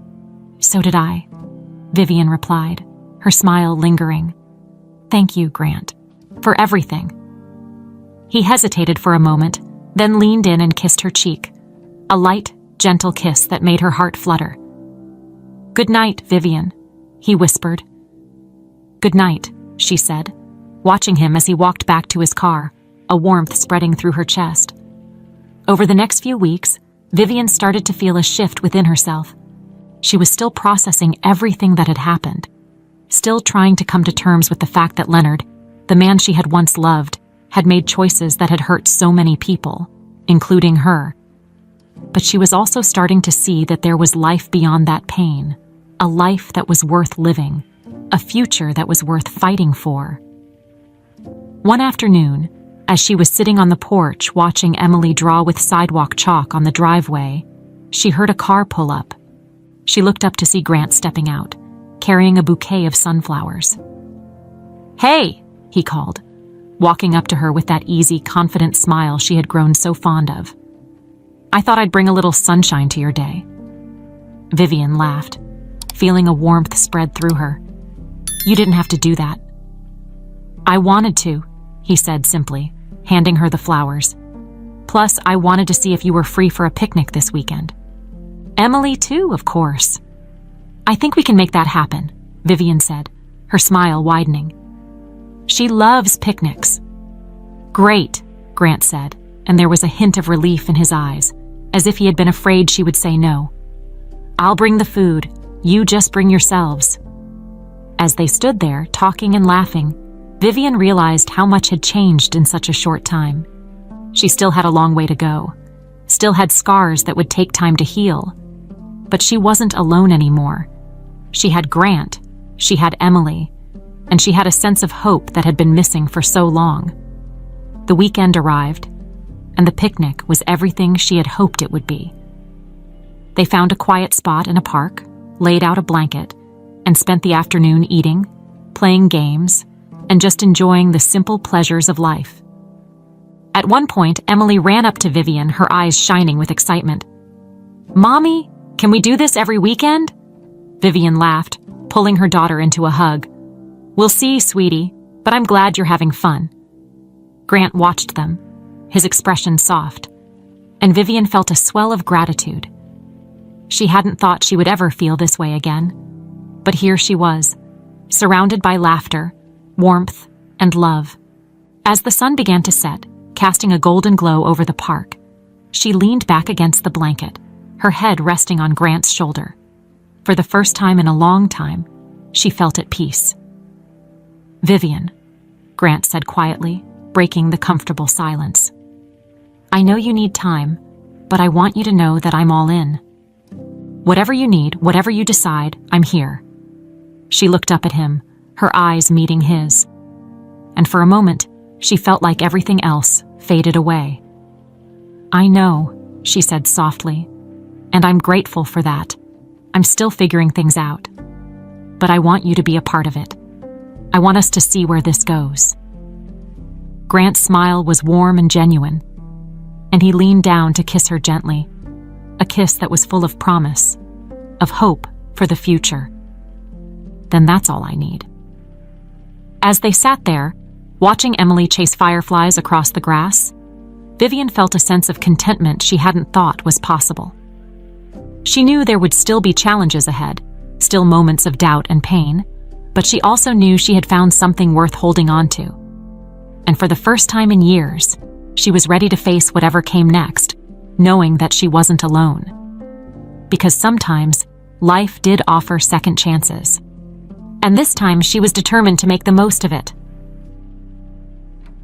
So did I, Vivian replied, her smile lingering. Thank you, Grant, for everything. He hesitated for a moment, then leaned in and kissed her cheek, a light, gentle kiss that made her heart flutter. Good night, Vivian, he whispered. Good night, she said, watching him as he walked back to his car, a warmth spreading through her chest. Over the next few weeks, Vivian started to feel a shift within herself. She was still processing everything that had happened, still trying to come to terms with the fact that Leonard, the man she had once loved, had made choices that had hurt so many people, including her. But she was also starting to see that there was life beyond that pain, a life that was worth living, a future that was worth fighting for. One afternoon, as she was sitting on the porch watching Emily draw with sidewalk chalk on the driveway, she heard a car pull up. She looked up to see Grant stepping out, carrying a bouquet of sunflowers. Hey, he called, walking up to her with that easy, confident smile she had grown so fond of. I thought I'd bring a little sunshine to your day. Vivian laughed, feeling a warmth spread through her. You didn't have to do that. I wanted to, he said simply, handing her the flowers. Plus, I wanted to see if you were free for a picnic this weekend. Emily too, of course. I think we can make that happen, Vivian said, her smile widening. She loves picnics. Great, Grant said, and there was a hint of relief in his eyes, as if he had been afraid she would say no. I'll bring the food, you just bring yourselves. As they stood there, talking and laughing, Vivian realized how much had changed in such a short time. She still had a long way to go, still had scars that would take time to heal. But she wasn't alone anymore. She had Grant, she had Emily, and she had a sense of hope that had been missing for so long. The weekend arrived, and the picnic was everything she had hoped it would be. They found a quiet spot in a park, laid out a blanket, and spent the afternoon eating, playing games, and just enjoying the simple pleasures of life. At one point, Emily ran up to Vivian, her eyes shining with excitement. Mommy, can we do this every weekend? Vivian laughed, pulling her daughter into a hug. We'll see, sweetie, but I'm glad you're having fun. Grant watched them, his expression soft, and Vivian felt a swell of gratitude. She hadn't thought she would ever feel this way again, but here she was, surrounded by laughter, warmth, and love, As the sun began to set, casting a golden glow over the park, she leaned back against the blanket, her head resting on Grant's shoulder. For the first time in a long time, she felt at peace. "Vivian," Grant said quietly, breaking the comfortable silence. "I know you need time, but I want you to know that I'm all in. Whatever you need, whatever you decide, I'm here." She looked up at him, her eyes meeting his. And for a moment, she felt like everything else faded away. "I know," she said softly, "and I'm grateful for that. I'm still figuring things out. But I want you to be a part of it. I want us to see where this goes." Grant's smile was warm and genuine, and he leaned down to kiss her gently, a kiss that was full of promise, of hope for the future. "Then that's all I need." As they sat there, watching Emily chase fireflies across the grass, Vivian felt a sense of contentment she hadn't thought was possible. She knew there would still be challenges ahead, still moments of doubt and pain, but she also knew she had found something worth holding on to. And for the first time in years, she was ready to face whatever came next, knowing that she wasn't alone. Because sometimes, life did offer second chances. And this time she was determined to make the most of it.